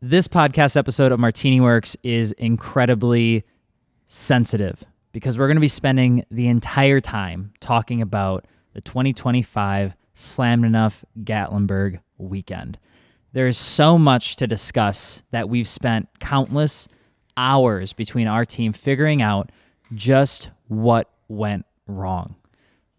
This podcast episode of MartiniWorks is incredibly sensitive because we're going to be spending the entire time talking about the 2025 Slammedenuff Gatlinburg weekend. There is so much to discuss that we've spent countless hours between our team figuring out just what went wrong.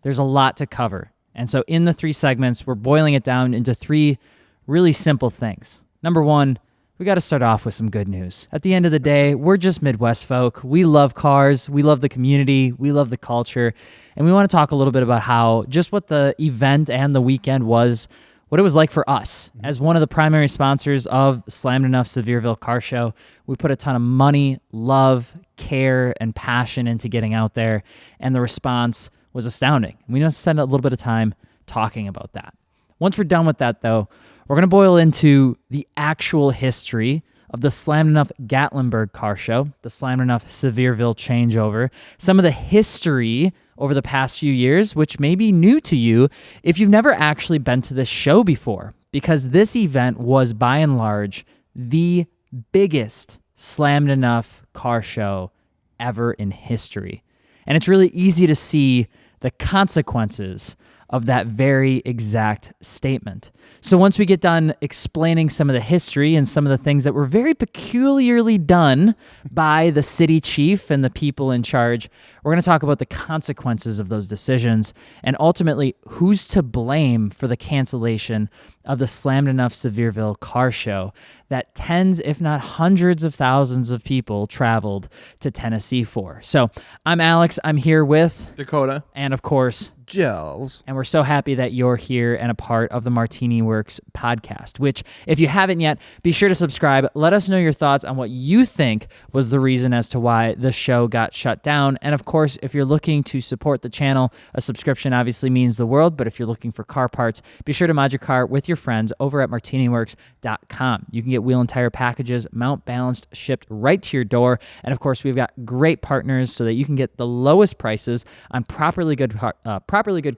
There's a lot to cover. And so in the 3 segments, we're boiling it down into 3 really simple things. Number 1, we got to start off with some good news. At the end of the day, we're just Midwest folk. We love cars. We love the community. We love the culture. And we want to talk a little bit about how just what the event and the weekend was, what it was like for us. As one of the primary sponsors of Slammedenuff Sevierville Car Show, we put a ton of money, love, care, and passion into getting out there. And the response was astounding. We just spend a little bit of time talking about that. Once we're done with that, though, we're going to boil into the actual history of the Slammedenuff Gatlinburg Car Show, the Slammedenuff Sevierville changeover, some of the history over the past few years, which may be new to you if you've never actually been to this show before, because this event was, by and large, the biggest Slammedenuff car show ever in history. And it's really easy to see the consequences of that very exact statement. So once we get done explaining some of the history and some of the things that were very peculiarly done by the city chief and the people in charge, we're going to talk about the consequences of those decisions and ultimately who's to blame for the cancellation of the Slammedenuff Sevierville car show that tens, if not hundreds of thousands of people traveled to Tennessee for. So I'm Alex. I'm here with Dakota. And of course, Gels. And we're so happy that you're here and a part of the MartiniWorks podcast, which if you haven't yet, be sure to subscribe. Let us know your thoughts on what you think was the reason as to why the show got shut down. And of course, if you're looking to support the channel, a subscription obviously means the world. But if you're looking for car parts, be sure to mod your car with your friends over at MartiniWorks.com. You can get wheel and tire packages, mount balanced, shipped right to your door. And of course, we've got great partners so that you can get the lowest prices on properly good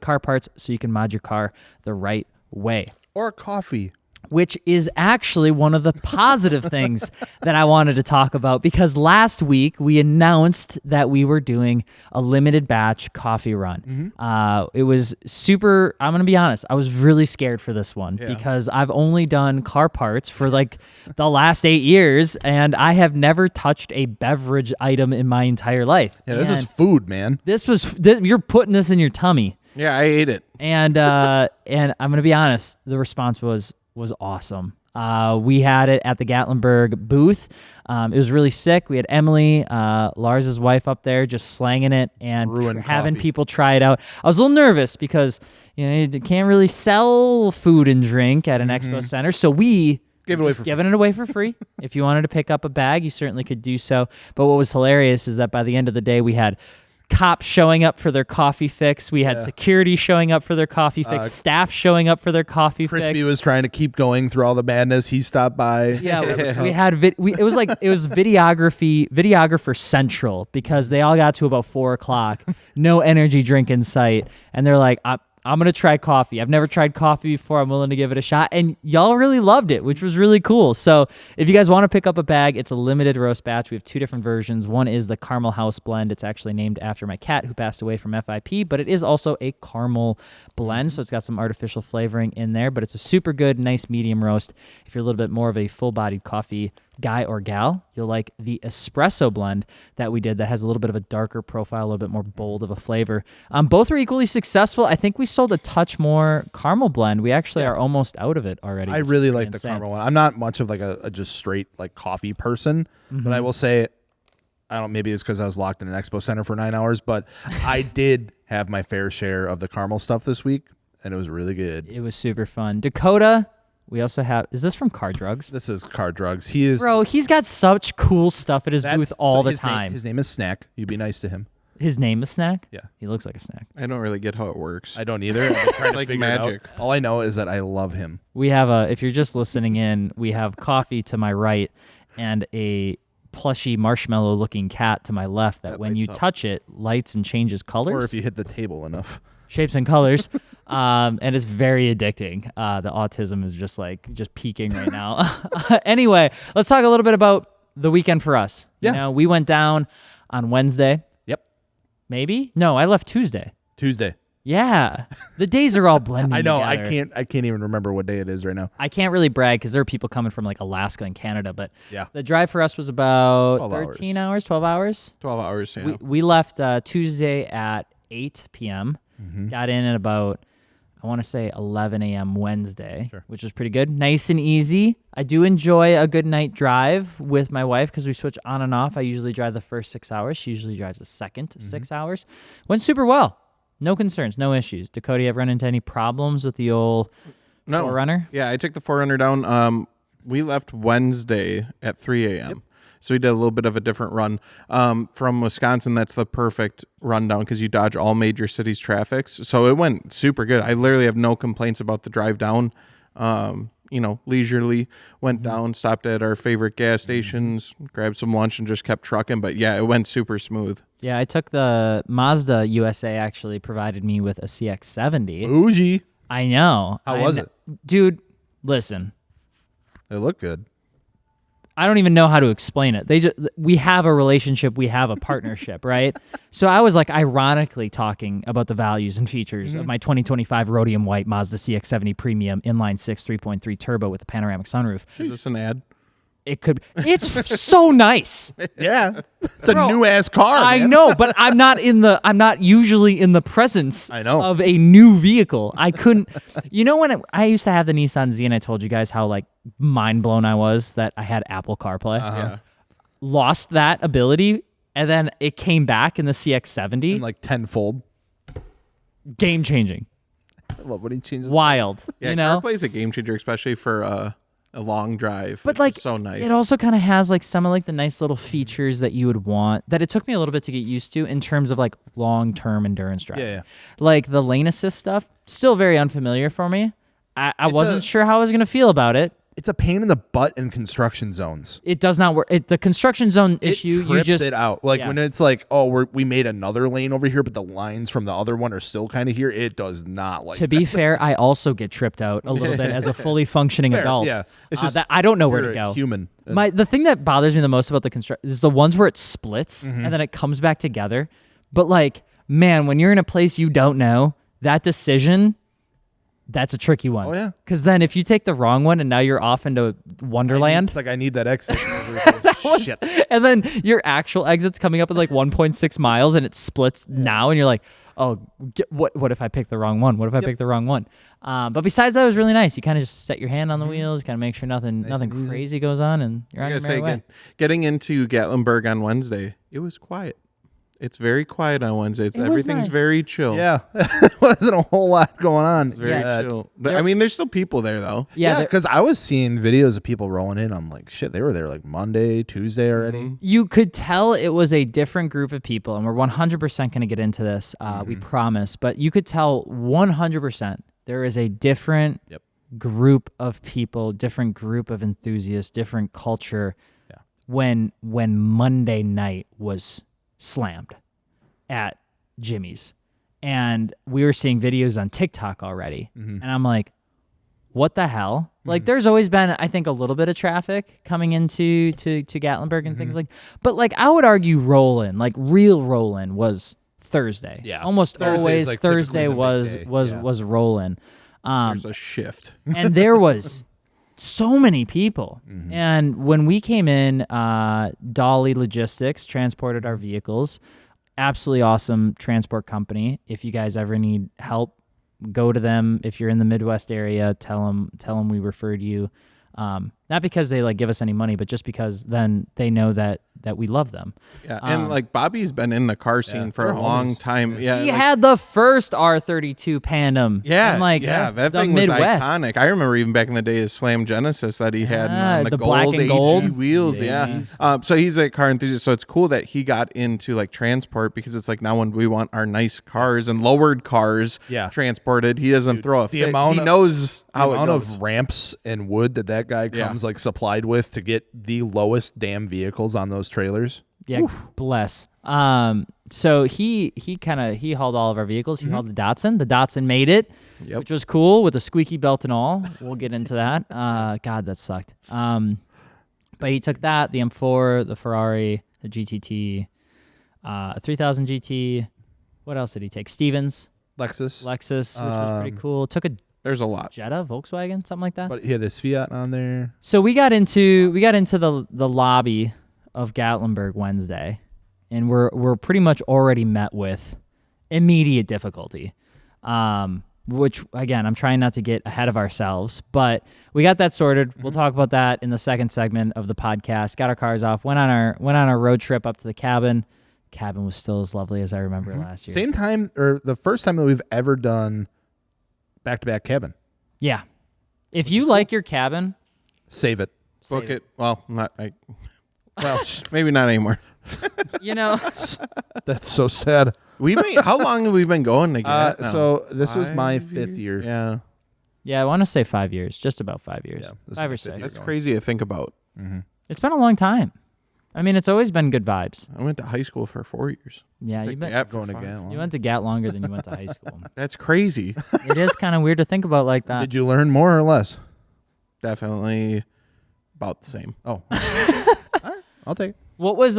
car parts so you can mod your car the right way. Or coffee. Which is actually one of the positive things that I wanted to talk about, because last week we announced that we were doing a limited batch coffee run. It was super, I'm going to be honest, I was really scared for this one because I've only done car parts for like the last 8 years and I have never touched a beverage item in my entire life. Yeah, this is food, man. You're putting this in your tummy. Yeah, I ate it. And I'm going to be honest, the response was awesome. We had it at the Gatlinburg booth. It was really sick. We had Emily, Lars's wife, up there just slanging it and having people try it out. I was a little nervous because you can't really sell food and drink at an expo center, so we giving it away for free. If you wanted to pick up a bag, you certainly could do so. But what was hilarious is that by the end of the day, we had cops showing up for their coffee fix. We had security showing up for their coffee fix. Staff showing up for their coffee fix. Crispy was trying to keep going through all the madness. He stopped by. Yeah, we had it was videographer central because they all got to about 4:00. No energy drink in sight, and they're like, I'm going to try coffee. I've never tried coffee before. I'm willing to give it a shot. And y'all really loved it, which was really cool. So if you guys want to pick up a bag, it's a limited roast batch. We have 2 different versions. One is the Caramel House Blend. It's actually named after my cat who passed away from FIP, but it is also a caramel blend. So it's got some artificial flavoring in there, but it's a super good, nice medium roast. If you're a little bit more of a full-bodied coffee guy or gal, you'll like the espresso blend that we did that has a little bit of a darker profile, a little bit more bold of a flavor. Both were equally successful. I think we sold a touch more caramel blend. We actually are almost out of it already. I really like the caramel one. I'm not much of like a just straight like coffee person, but I will say, maybe it's because I was locked in an expo center for 9 hours, but I did have my fair share of the caramel stuff this week, and it was really good. It was super fun. Dakota, we also have, is this from Car Drugs? This is Car Drugs. Bro, he's got such cool stuff at his booth all the time. His name is Snack. You'd be nice to him. His name is Snack? Yeah. He looks like a snack. I don't really get how it works. I don't either. I'm trying to like figure magic. It out. All I know is that I love him. We have if you're just listening in, we have coffee to my right and a plushy marshmallow looking cat to my left that when you touch it, lights and changes colors. Or if you hit the table enough. Shapes and colors. And it's very addicting. The autism is just peaking right now. Anyway, let's talk a little bit about the weekend for us. Yeah. You know, we went down on Wednesday. Yep. Maybe? No, I left Tuesday. Yeah. The days are all blending I know. together. I can't even remember what day it is right now. I can't really brag because there are people coming from like Alaska and Canada, but Yeah. the drive for us was about 12 13 hours, 12 hours. 12 hours, yeah. We left Tuesday at 8 p.m. Got in at about, I want to say 11 a.m. Wednesday, which was pretty good. Nice and easy. I do enjoy a good night drive with my wife because we switch on and off. I usually drive the first 6 hours. She usually drives the second 6 hours. Went super well. No concerns, no issues. Dakota, you ever run into any problems with the old Forerunner? Yeah, I took the Forerunner down. We left Wednesday at 3 a.m. Yep. So we did a little bit of a different run. From Wisconsin, that's the perfect rundown because you dodge all major cities' traffics. So it went super good. I literally have no complaints about the drive down. Leisurely went down, stopped at our favorite gas stations, grabbed some lunch, and just kept trucking. But yeah, it went super smooth. Yeah, I took the Mazda USA actually provided me with a CX-70. Bougie. I know. How was it? Dude, listen. It looked good. I don't even know how to explain it. We have a relationship, we have a partnership, right? So I was like ironically talking about the values and features of my 2025 rhodium white Mazda CX-70 Premium inline 6 3.3 turbo with a panoramic sunroof. Is this an ad? It could. It's so nice. Yeah, it's a new ass car. I man. know, but I'm not usually in the presence of a new vehicle. I couldn't. You know when I used to have the Nissan Z, and I told you guys how like mind blown I was that I had Apple CarPlay. Yeah. Lost that ability, and then it came back in the CX-70. Like tenfold. Game changing. I love when he changes. Wild. Yeah, you know. CarPlay is a game changer, especially for a long drive. But it's like, so nice. It also kind of has like some of like the nice little features that you would want that it took me a little bit to get used to in terms of like long-term endurance driving. Yeah. Like the lane assist stuff, still very unfamiliar for me. I wasn't sure how I was going to feel about it. It's a pain in the butt in construction zones. It does not work. The construction zone issue, It you trips just it out. Like when it's like, oh, we made another lane over here, but the lines from the other one are still kind of here. It does not like. To be fair, I also get tripped out a little bit as a fully functioning adult. Yeah, it's just that I don't know where to you're go. a human. The thing that bothers me the most about the construction is the ones where it splits and then it comes back together. But like, man, when you're in a place you don't know, that decision, that's a tricky one. Oh, yeah. Because then if you take the wrong one and now you're off into Wonderland. It's like I need that exit. Shit. And then your actual exit's coming up at like 1.6 miles and it splits now and you're like, oh, what if I pick the wrong one? What if I pick the wrong one? But besides that, it was really nice. You kind of just set your hand on the wheels, kind of make sure nothing crazy goes on, and you're on your merry way. Getting into Gatlinburg on Wednesday, it was quiet. It's very quiet on Wednesdays. Everything's very chill. Yeah, wasn't a whole lot going on. Very chill. I mean, there's still people there though. Yeah, because I was seeing videos of people rolling in. I'm like, shit, they were there like Monday, Tuesday already. You could tell it was a different group of people, and we're 100% going to get into this. We promise, but you could tell 100% there is a different group of people, different group of enthusiasts, different culture. Yeah. When Monday night was slammed at Jimmy's, and we were seeing videos on TikTok already, and I'm like, what the hell? Like, there's always been, I think, a little bit of traffic coming into to Gatlinburg and things like, but like I would argue real roll-in was Thursday. Yeah, almost always like Thursday typically was roll-in. There's a shift. And there was so many people. And when we came in, Dolly Logistics transported our vehicles. Absolutely awesome transport company. If you guys ever need help, go to them. If you're in the Midwest area, tell them we referred you. Not because they like give us any money, but just because then they know that we love them. Yeah, and like Bobby's been in the car scene for a long time. Yeah, he had the first R32 Pandem. Yeah, that that thing Midwest. was iconic. I remember even back in the day his Slam Genesis that he had on the black gold and AG gold wheels. Yeah, so he's a car enthusiast. So it's cool that he got into like transport because it's like now when we want our nice cars and lowered cars transported, he doesn't throw a fit. He knows how it goes. The amount of ramps and wood that guy comes like supplied with to get the lowest damn vehicles on those trailers. Yeah, bless. So he hauled all of our vehicles. He hauled the Datsun. The Datsun made it, which was cool with a squeaky belt and all. We'll get into that. God, that sucked. But he took that, the M4, the Ferrari, the GTT, 3000 GT. What else did he take? Stevens. Lexus, which was pretty cool. Took a There's a lot. Jetta, Volkswagen, something like that. but he had this Fiat on there. So we got into the lobby of Gatlinburg Wednesday, and we're pretty much already met with immediate difficulty. Which again, I'm trying not to get ahead of ourselves, but we got that sorted. We'll talk about that in the second segment of the podcast. Got our cars off, went on our road trip up to the cabin. Cabin was still as lovely as I remember last year. Same time, or the first time that we've ever done back-to-back cabin. Yeah. If you like your cabin, Save it. Book it. Well, not. Well, Maybe not anymore. You know, that's so sad. How long have we been going together? So this was my 5th year. Yeah. yeah, I want to say 5 years, just about 5 years, Yeah, this is 5 my or 5th 6. year. That's crazy to think about. It's been a long time. I mean, it's always been good vibes. I went to high school for 4 years. Yeah, Took you been, Gat for Going 5. again. you went to Gat longer than you went to high school. That's crazy. It is kind of weird to think about like that. Did you learn more or less? Definitely about the same. Oh, all right, I'll take it. What was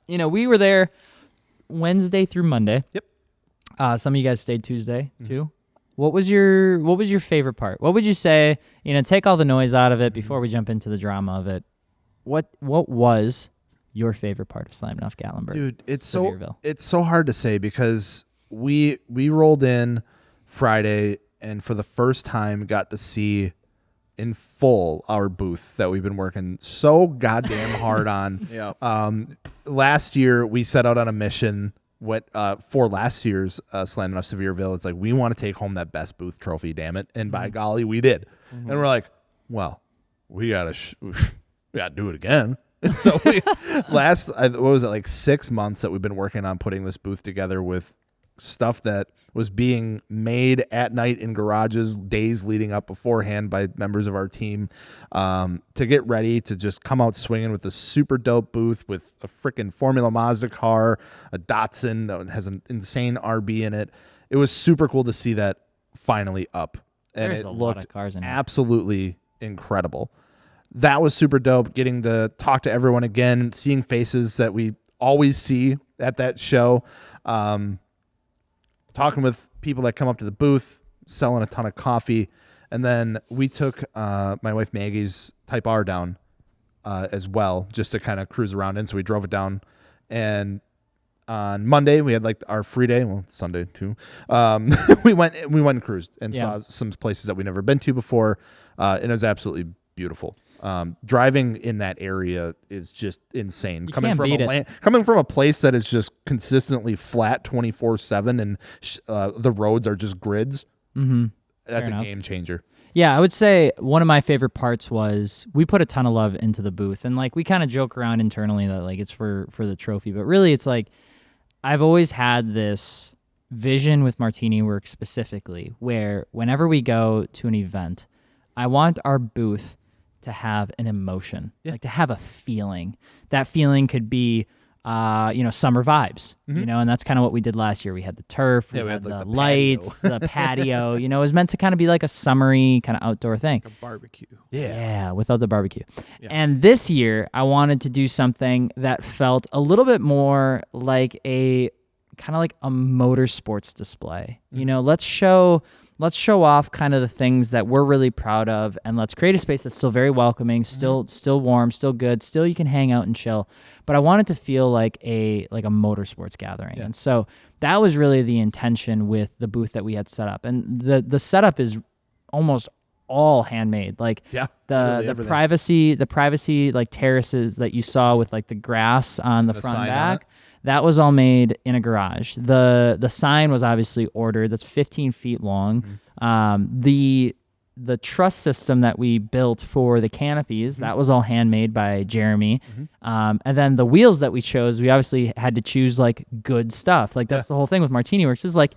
we were there Wednesday through Monday. Yep. Some of you guys stayed Tuesday too. What was your favorite part? What would you say? Take all the noise out of it before we jump into the drama of it. What was your favorite part of Slammedenuff Gatlinburg? Dude, Sevierville? it's so hard to say because we rolled in Friday and for the first time got to see in full our booth that we've been working so goddamn hard on. Yeah. Last year we set out on a mission for last year's Slammedenuff Sevierville. It's like we want to take home that best booth trophy, damn it, and by golly we did. And we're like, well, we gotta do it again. And so we what was it, like 6 months that we've been working on putting this booth together with stuff that was being made at night in garages days leading up beforehand by members of our team to get ready to just come out swinging with a super dope booth with a freaking Formula Mazda car, a Datsun that has an insane RB in it. It was super cool to see that finally up. And There's it a looked lot of cars in it. absolutely incredible. That was super dope, getting to talk to everyone again, seeing faces that we always see at that show, talking with people that come up to the booth, selling a ton of coffee. And then we took my wife Maggie's Type R down as well, just to kind of cruise around in. So we drove it down. And on Monday, we had like our free day. Well, Sunday too. We went and cruised and saw some places that we'd never been to before. And it was absolutely beautiful. Driving in that area is just insane. Coming from a place that is just consistently flat 24/7 and the roads are just grids. Mm-hmm. That's a game changer. Yeah, I would say one of my favorite parts was we put a ton of love into the booth, and like we kind of joke around internally that like it's for the trophy, but really it's like I've always had this vision with MartiniWorks specifically where whenever we go to an event, I want our booth to have an emotion, like to have a feeling. That feeling could be, summer vibes, and that's kind of what we did last year. We had the turf, we had the lights, the patio, it was meant to kind of be like a summery kind of outdoor thing. A barbecue. Yeah, without the barbecue. Yeah. And this year I wanted to do something that felt a little bit more like a kind of like a motorsports display. Let's show off kind of the things that we're really proud of, and let's create a space that's still very welcoming, still warm, still good, still you can hang out and chill. But I want it to feel like a motorsports gathering. Yeah. And so that was really the intention with the booth that we had set up. And the setup is almost all handmade. Like the privacy like terraces that you saw with like the grass on the front and back. That was all made in a garage. The sign was obviously ordered. That's 15 feet long. Mm-hmm. The truss system that we built for the canopies, that was all handmade by Jeremy. Mm-hmm. And then the wheels that we chose, we obviously had to choose like good stuff. Like that's the whole thing with MartiniWorks is like,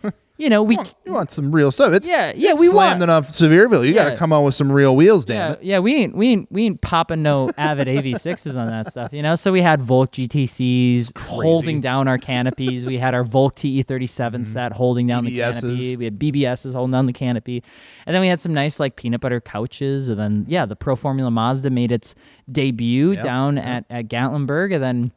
we You want some real stuff. It's we Slammedenuff want Sevierville. You got to come out with some real wheels, damn it. Yeah, we ain't popping no Avid AV6s on that stuff, So we had Volk GTCs holding down our canopies. We had our Volk TE37 set holding down the canopy. We had BBSs holding down the canopy, and then we had some nice like peanut butter couches. And then the Pro Formula Mazda made its debut down at Gatlinburg, and then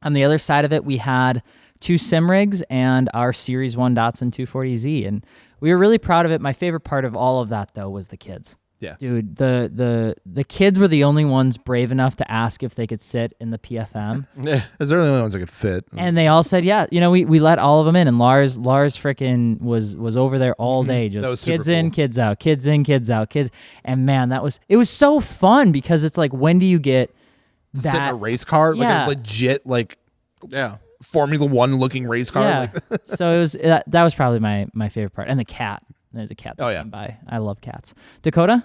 on the other side of it we had 2 sim rigs and our Series 1 Datsun 240Z, and we were really proud of it. My favorite part of all of that, though, was the kids. Yeah. Dude, the kids were the only ones brave enough to ask if they could sit in the PFM. Because they're the only ones that could fit. And they all said, yeah. We let all of them in, and Lars frickin' was over there all day, just kids in, kids out, kids in, kids out, kids. And man, it was so fun because it's like, when do you get that? Sit in a race car? Yeah. Like a legit, Formula One looking race car. Yeah. So it was that was probably my favorite part. And the cat. There's a cat that came by. I love cats. Dakota?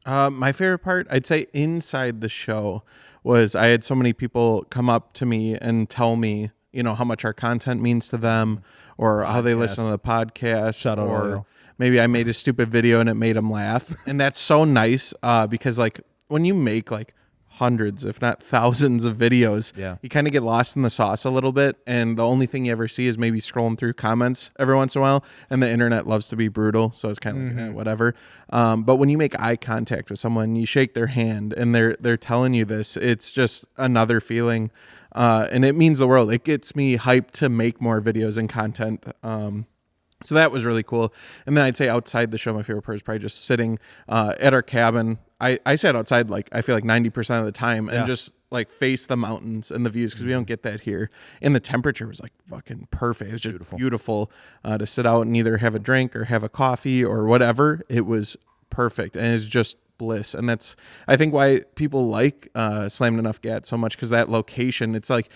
My favorite part, I'd say inside the show, was I had so many people come up to me and tell me, how much our content means to them, or how they listen to the podcast. Shout out or maybe I made a stupid video and it made them laugh. And that's so nice because like when you make like hundreds, if not thousands of videos, you kind of get lost in the sauce a little bit, and the only thing you ever see is maybe scrolling through comments every once in a while, and the internet loves to be brutal, so it's kind of like whatever. But when you make eye contact with someone, you shake their hand and they're telling you this, it's just another feeling, and it means the world. It gets me hyped to make more videos and content. So that was really cool. And then I'd say outside the show, my favorite part is probably just sitting at our cabin. I sat outside like I feel like 90% of the time and just like face the mountains and the views, because we don't get that here. And the temperature was like fucking perfect. It was just beautiful to sit out and either have a drink or have a coffee or whatever. It was perfect, and it's just bliss. And that's, I think, why people like Slammedenuff Gat so much, because that location, it's like,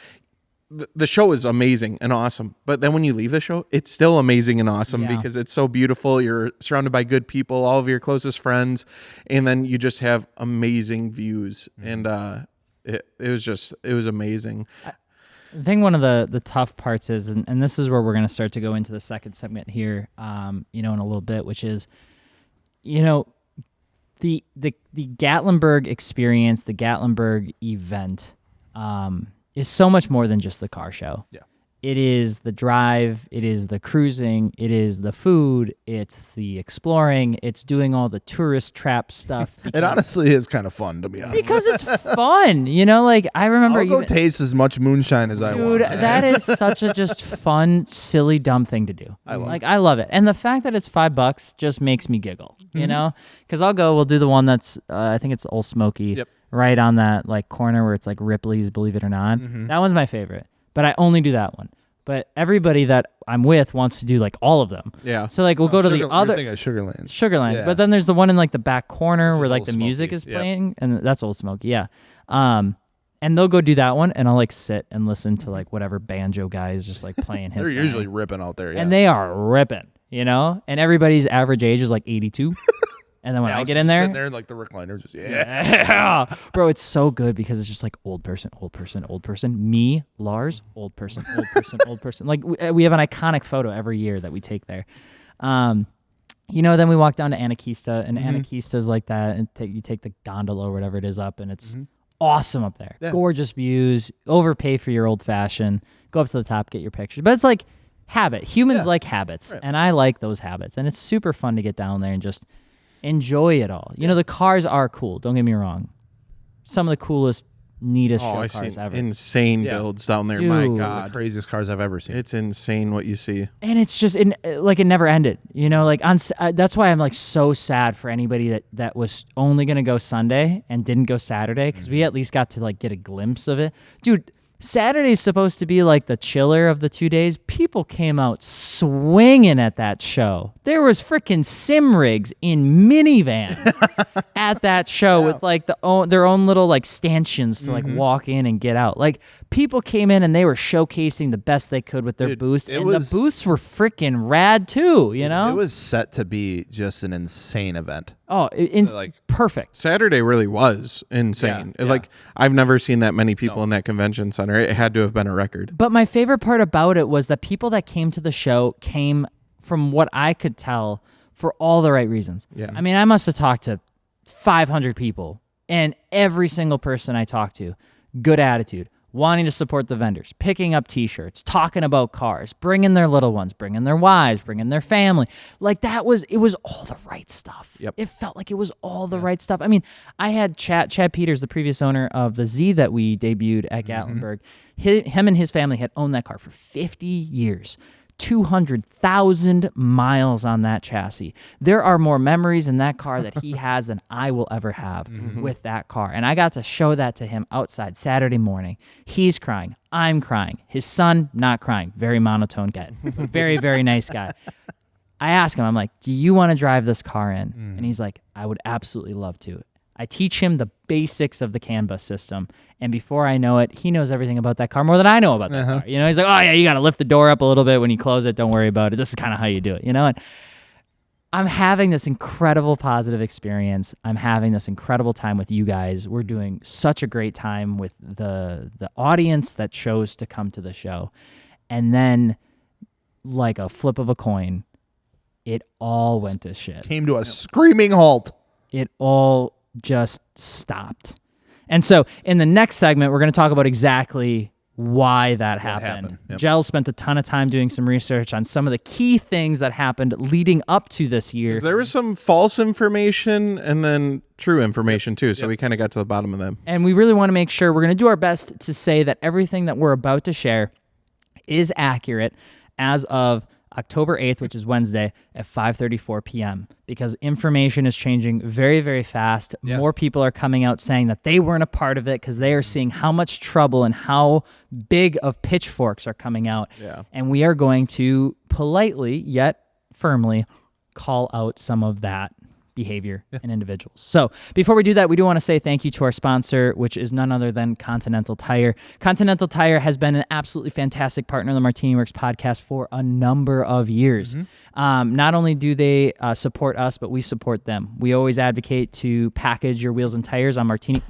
the show is amazing and awesome, but then when you leave the show, it's still amazing and awesome because it's so beautiful. You're surrounded by good people, all of your closest friends, and then you just have amazing views. And it was amazing. I think one of the tough parts is, and this is where we're going to start to go into the second segment here, in a little bit, which is, the Gatlinburg experience, the Gatlinburg event, is so much more than just the car show. Yeah. It is the drive, it is the cruising, it is the food, it's the exploring, it's doing all the tourist trap stuff. It honestly is kind of fun, to be honest. Because it's fun, like I remember I'll go taste as much moonshine as I want. Dude, that is such a just fun, silly, dumb thing to do. I love it. And the fact that it's $5 just makes me giggle, because we'll do the one that's, I think it's Old Smoky, right on that like corner where it's like Ripley's Believe It or Not. That one's my favorite. But I only do that one. But everybody that I'm with wants to do like all of them. Yeah. So like we'll go to the other Sugarlands. Sugarlands. Yeah. But then there's the one in like the back corner where like Old the music Smoky. is playing, and that's Old Smoky. Yeah. And they'll go do that one, and I'll like sit and listen to like whatever banjo guy is just like playing his. They're thing. usually ripping out there. Yeah. And they are ripping, and everybody's average age is like 82. And then when I get in there, sitting there in like the recliner, just bro, it's so good because it's just like old person, me, Lars, old person, old person. Like we have an iconic photo every year that we take there. Then we walk down to Anakeesta, and Anakeesta's like that, and you take the gondola or whatever it is up, and it's awesome up there. Yeah. Gorgeous views. Overpay for your old fashioned. Go up to the top, get your pictures. But it's like habit. Humans like habits, and I like those habits, and it's super fun to get down there and just enjoy it all. The cars are cool. Don't get me wrong. Some of the coolest, neatest show cars ever. Insane builds down there. Dude. My God, the craziest cars I've ever seen. It's insane what you see, and it's just it never ended. Like that's why I'm like so sad for anybody that was only gonna go Sunday and didn't go Saturday, because we at least got to like get a glimpse of it, dude. Saturday's supposed to be like the chiller of the 2 days. People came out swinging at that show. There was freaking sim rigs in minivans at that show with like their own little like stanchions to like walk in and get out. Like people came in and they were showcasing the best they could with their booths, and the booths were freaking rad too. It was set to be just an insane event. Oh, perfect. Saturday really was insane. Like I've never seen that many people in that convention center. It had to have been a record. But my favorite part about it was that people that came to the show came from what I could tell, for all the right reasons. Yeah. I mean, I must have talked to 500 people, and every single person I talked to, good attitude, wanting to support the vendors, picking up T-shirts, talking about cars, bringing their little ones, bringing their wives, bringing their family. Like it was all the right stuff. Yep. It felt like it was all the right stuff. I mean, I had Chad Peters, the previous owner of the Z that we debuted at Gatlinburg. Him and his family had owned that car for 50 years. 200,000 miles on that chassis. There are more memories in that car that he has than I will ever have with that car. And I got to show that to him outside Saturday morning. He's crying. I'm crying. His son, not crying. Very monotone guy. Very, very nice guy. I ask him, I'm like, do you want to drive this car in? And he's like, I would absolutely love to. I teach him the basics of the CAN bus system, and before I know it, he knows everything about that car more than I know about that car. You know, he's like, oh yeah, you got to lift the door up a little bit when you close it. Don't worry about it. This is kind of how you do it, you know? And I'm having this incredible positive experience. I'm having this incredible time with you guys. We're doing such a great time with the audience that chose to come to the show. And then, like a flip of a coin, it all went to shit. Came to a screaming halt. It all just stopped. And so in the next segment, we're going to talk about exactly why that happened. Yep. Jell spent a ton of time doing some research on some of the key things that happened leading up to this year. There was some false information and then true information too, so we kind of got to the bottom of them. And we really want to make sure we're going to do our best to say that everything that we're about to share is accurate as of October 8th, which is Wednesday at 5:34 p.m. because information is changing very, very fast. Yeah. More people are coming out saying that they weren't a part of it because they are seeing how much trouble and how big of pitchforks are coming out. Yeah. And we are going to politely yet firmly call out some of that behavior in individuals. So before we do that, we do want to say thank you to our sponsor, which is none other than Continental Tire. Continental Tire has been an absolutely fantastic partner of the MartiniWorks podcast for a number of years. Not only do they support us, but we support them. We always advocate to package your wheels and tires on MartiniWorks.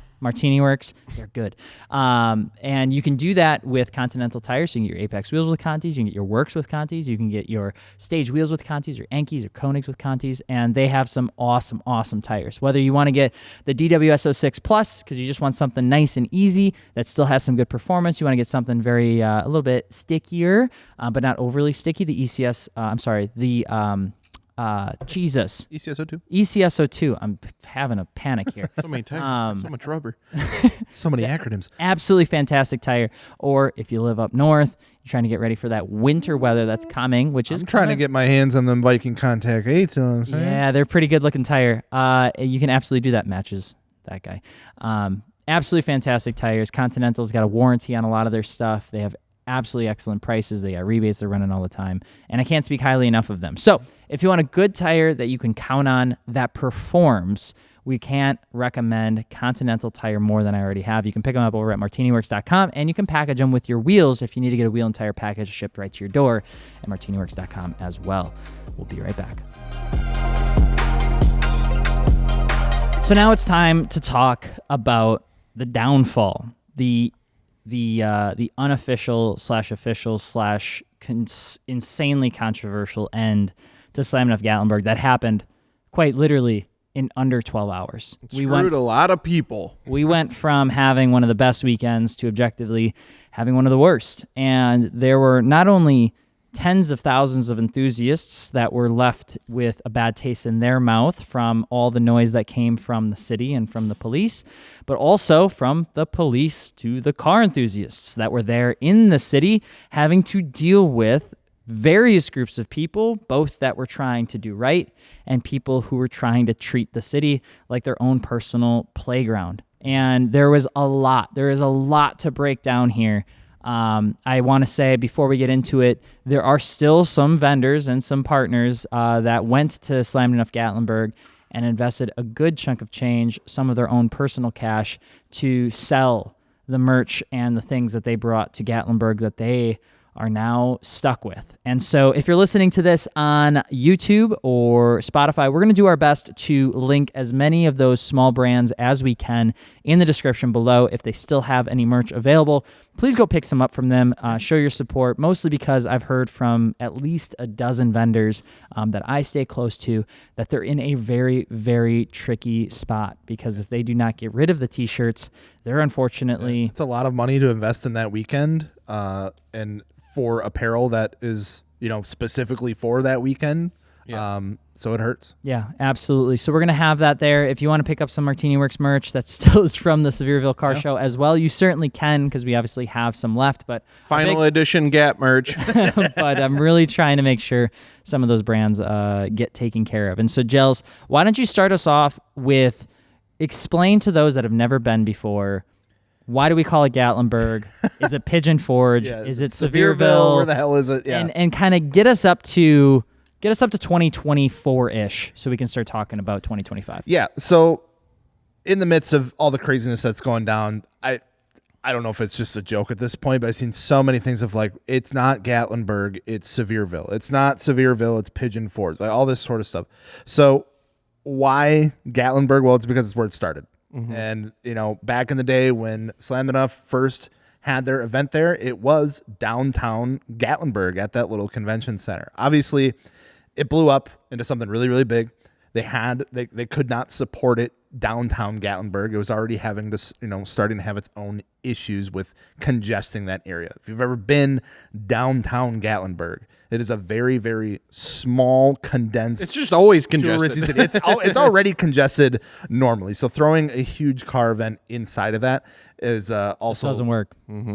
They're good. And you can do that with Continental Tires. So you can get your Apex wheels with Contis. You can get your Works with Contis. You can get your Stage wheels with Contis, or Enkis or Koenigs with Contis. And they have some awesome, awesome tires. Whether you want to get the DWS06 Plus because you just want something nice and easy that still has some good performance. You want to get something very, a little bit stickier, but not overly sticky. The Jesus. ECSO2. ECSO2. I'm having a panic here. So many tires, so much rubber. So many acronyms. Absolutely fantastic tire. Or if you live up north, you're trying to get ready for that winter weather that's coming, which is I'm trying to get my hands on them Viking Contact 8s, you know what I'm saying? Yeah, they're a pretty good looking tire. You can absolutely do that. Matches that guy. Absolutely fantastic tires. Continental's got a warranty on a lot of their stuff. They have absolutely excellent prices. They got rebates. They're running all the time. And I can't speak highly enough of them. So if you want a good tire that you can count on that performs, we can't recommend Continental Tire more than I already have. You can pick them up over at MartiniWorks.com, and you can package them with your wheels if you need to get a wheel and tire package shipped right to your door at MartiniWorks.com as well. We'll be right back. So now it's time to talk about the downfall, the unofficial / official / insanely controversial end to Slammedenuff Gatlinburg that happened quite literally in under 12 hours. Screwed a lot of people. We went from having one of the best weekends to objectively having one of the worst. And there were not only tens of thousands of enthusiasts that were left with a bad taste in their mouth from all the noise that came from the city and from the police, but also from the police to the car enthusiasts that were there in the city having to deal with various groups of people, both that were trying to do right and people who were trying to treat the city like their own personal playground. And there is a lot to break down here. I want to say before we get into it, there are still some vendors and some partners that went to Slammedenuff Gatlinburg and invested a good chunk of change, some of their own personal cash, to sell the merch and the things that they brought to Gatlinburg that they are now stuck with. And so if you're listening to this on YouTube or Spotify, we're going to do our best to link as many of those small brands as we can in the description below. If they still have any merch available, please go pick some up from them. Show your support, mostly because I've heard from at least a dozen vendors that I stay close to that they're in a very, very tricky spot, because if they do not get rid of the t-shirts, they're unfortunately... It's a lot of money to invest in that weekend, and for apparel that is, specifically for that weekend. Yeah. So it hurts. Yeah, absolutely. So we're going to have that there. If you want to pick up some MartiniWorks merch that still is from the Sevierville Car Show as well, you certainly can, because we obviously have some left. But Final edition Gap merch. But I'm really trying to make sure some of those brands get taken care of. And so, Gels, why don't you start us off with explain to those that have never been before, why do we call it Gatlinburg? Is it Pigeon Forge? Is it Sevierville? Where the hell is it? Yeah. And kind of get us up to 2024-ish, so we can start talking about 2025. Yeah. So in the midst of all the craziness that's going down, I don't know if it's just a joke at this point, but I've seen so many things of like, it's not Gatlinburg, it's Sevierville. It's not Sevierville, it's Pigeon Forge, like all this sort of stuff. So why Gatlinburg? Well, it's because it's where it started. And, back in the day when Slammedenuff first had their event there, it was downtown Gatlinburg at that little convention center. Obviously, it blew up into something really, really big. They could not support it downtown Gatlinburg. It was already having to, starting to have its own issues with congesting that area. If you've ever been downtown Gatlinburg, it is a very, very small, condensed. It's just always congested. City. It's already congested normally. So throwing a huge car event inside of that is also doesn't work.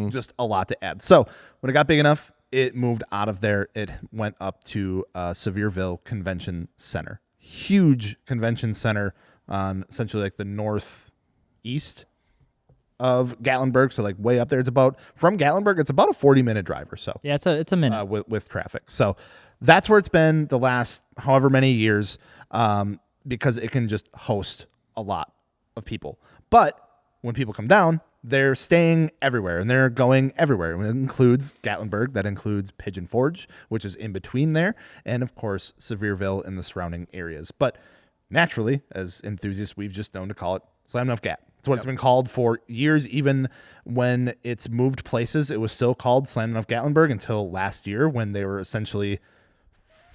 Just a lot to add. So when it got big enough, it moved out of there. It went up to Sevierville Convention Center. Huge convention center on essentially like the northeast of Gatlinburg, so like way up there. From Gatlinburg, it's about a 40-minute drive or so. Yeah, it's a minute with traffic. So that's where it's been the last however many years, because it can just host a lot of people. But when people come down, they're staying everywhere and they're going everywhere. It includes Gatlinburg, that includes Pigeon Forge, which is in between there, and of course Sevierville and the surrounding areas. But naturally, as enthusiasts, we've just known to call it Slammedenuff Gat. It's what it's been called for years. Even when it's moved places, it was still called Slammedenuff Gatlinburg until last year, when they were essentially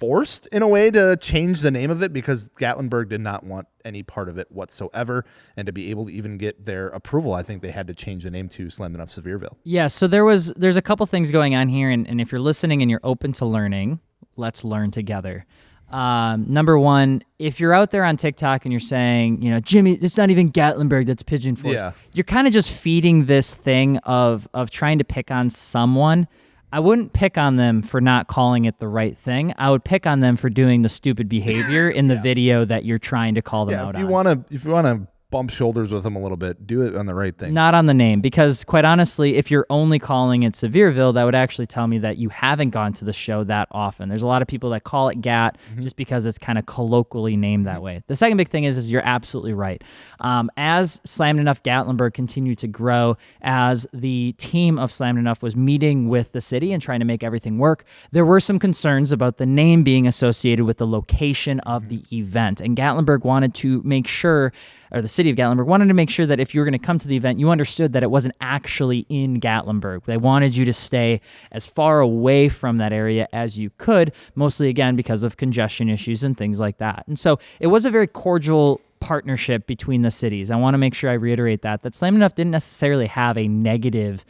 forced in a way to change the name of it, because Gatlinburg did not want any part of it whatsoever. And to be able to even get their approval, I think they had to change the name to Slammedenuff Sevierville. Yeah, so there's a couple things going on here, and if you're listening and you're open to learning, let's learn together. Number one, if you're out there on TikTok and you're saying, Jimmy, it's not even Gatlinburg, that's Pigeon Forge. Yeah. You're kind of just feeding this thing of trying to pick on someone. I wouldn't pick on them for not calling it the right thing. I would pick on them for doing the stupid behavior in the video that you're trying to call them out on. If you want to bump shoulders with them a little bit, do it on the right thing. Not on the name, because quite honestly, if you're only calling it Sevierville, that would actually tell me that you haven't gone to the show that often. There's a lot of people that call it Gat just because it's kind of colloquially named that way. The second big thing is you're absolutely right. As Slammedenuff Gatlinburg continued to grow, as the team of Slammedenuff was meeting with the city and trying to make everything work, there were some concerns about the name being associated with the location of the event. And Gatlinburg wanted to make sure, or the city of Gatlinburg wanted to make sure that if you were going to come to the event, you understood that it wasn't actually in Gatlinburg. They wanted you to stay as far away from that area as you could, mostly, again, because of congestion issues and things like that. And so it was a very cordial partnership between the cities. I want to make sure I reiterate that Slammedenuff didn't necessarily have a negative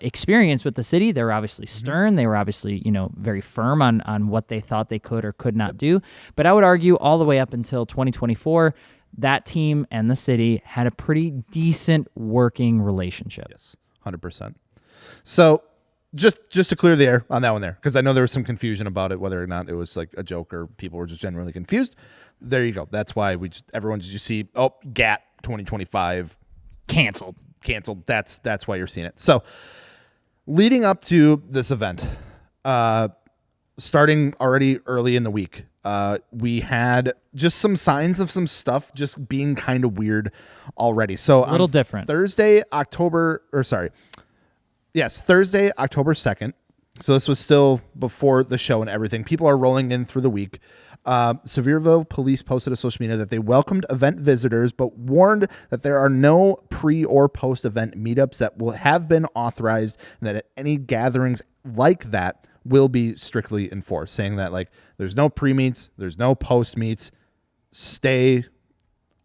experience with the city. They were obviously stern. They were obviously, very firm on what they thought they could or could not do. But I would argue all the way up until 2024, that team and the city had a pretty decent working relationship. Yes, 100%. So just to clear the air on that one there, because I know there was some confusion about it, whether or not it was like a joke or people were just genuinely confused. There you go. That's why everyone just see, GAT 2025 canceled. That's why you're seeing it. So leading up to this event, starting already early in the week, we had just some signs of some stuff just being kind of weird already. So a little different. Thursday, October 2nd, So this was still before the show and everything. People are rolling in through the week. Sevierville police posted to social media that they welcomed event visitors, but warned that there are no pre or post event meetups that will have been authorized, and that any gatherings like that will be strictly enforced, saying that like there's no pre-meets, there's no post-meets. Stay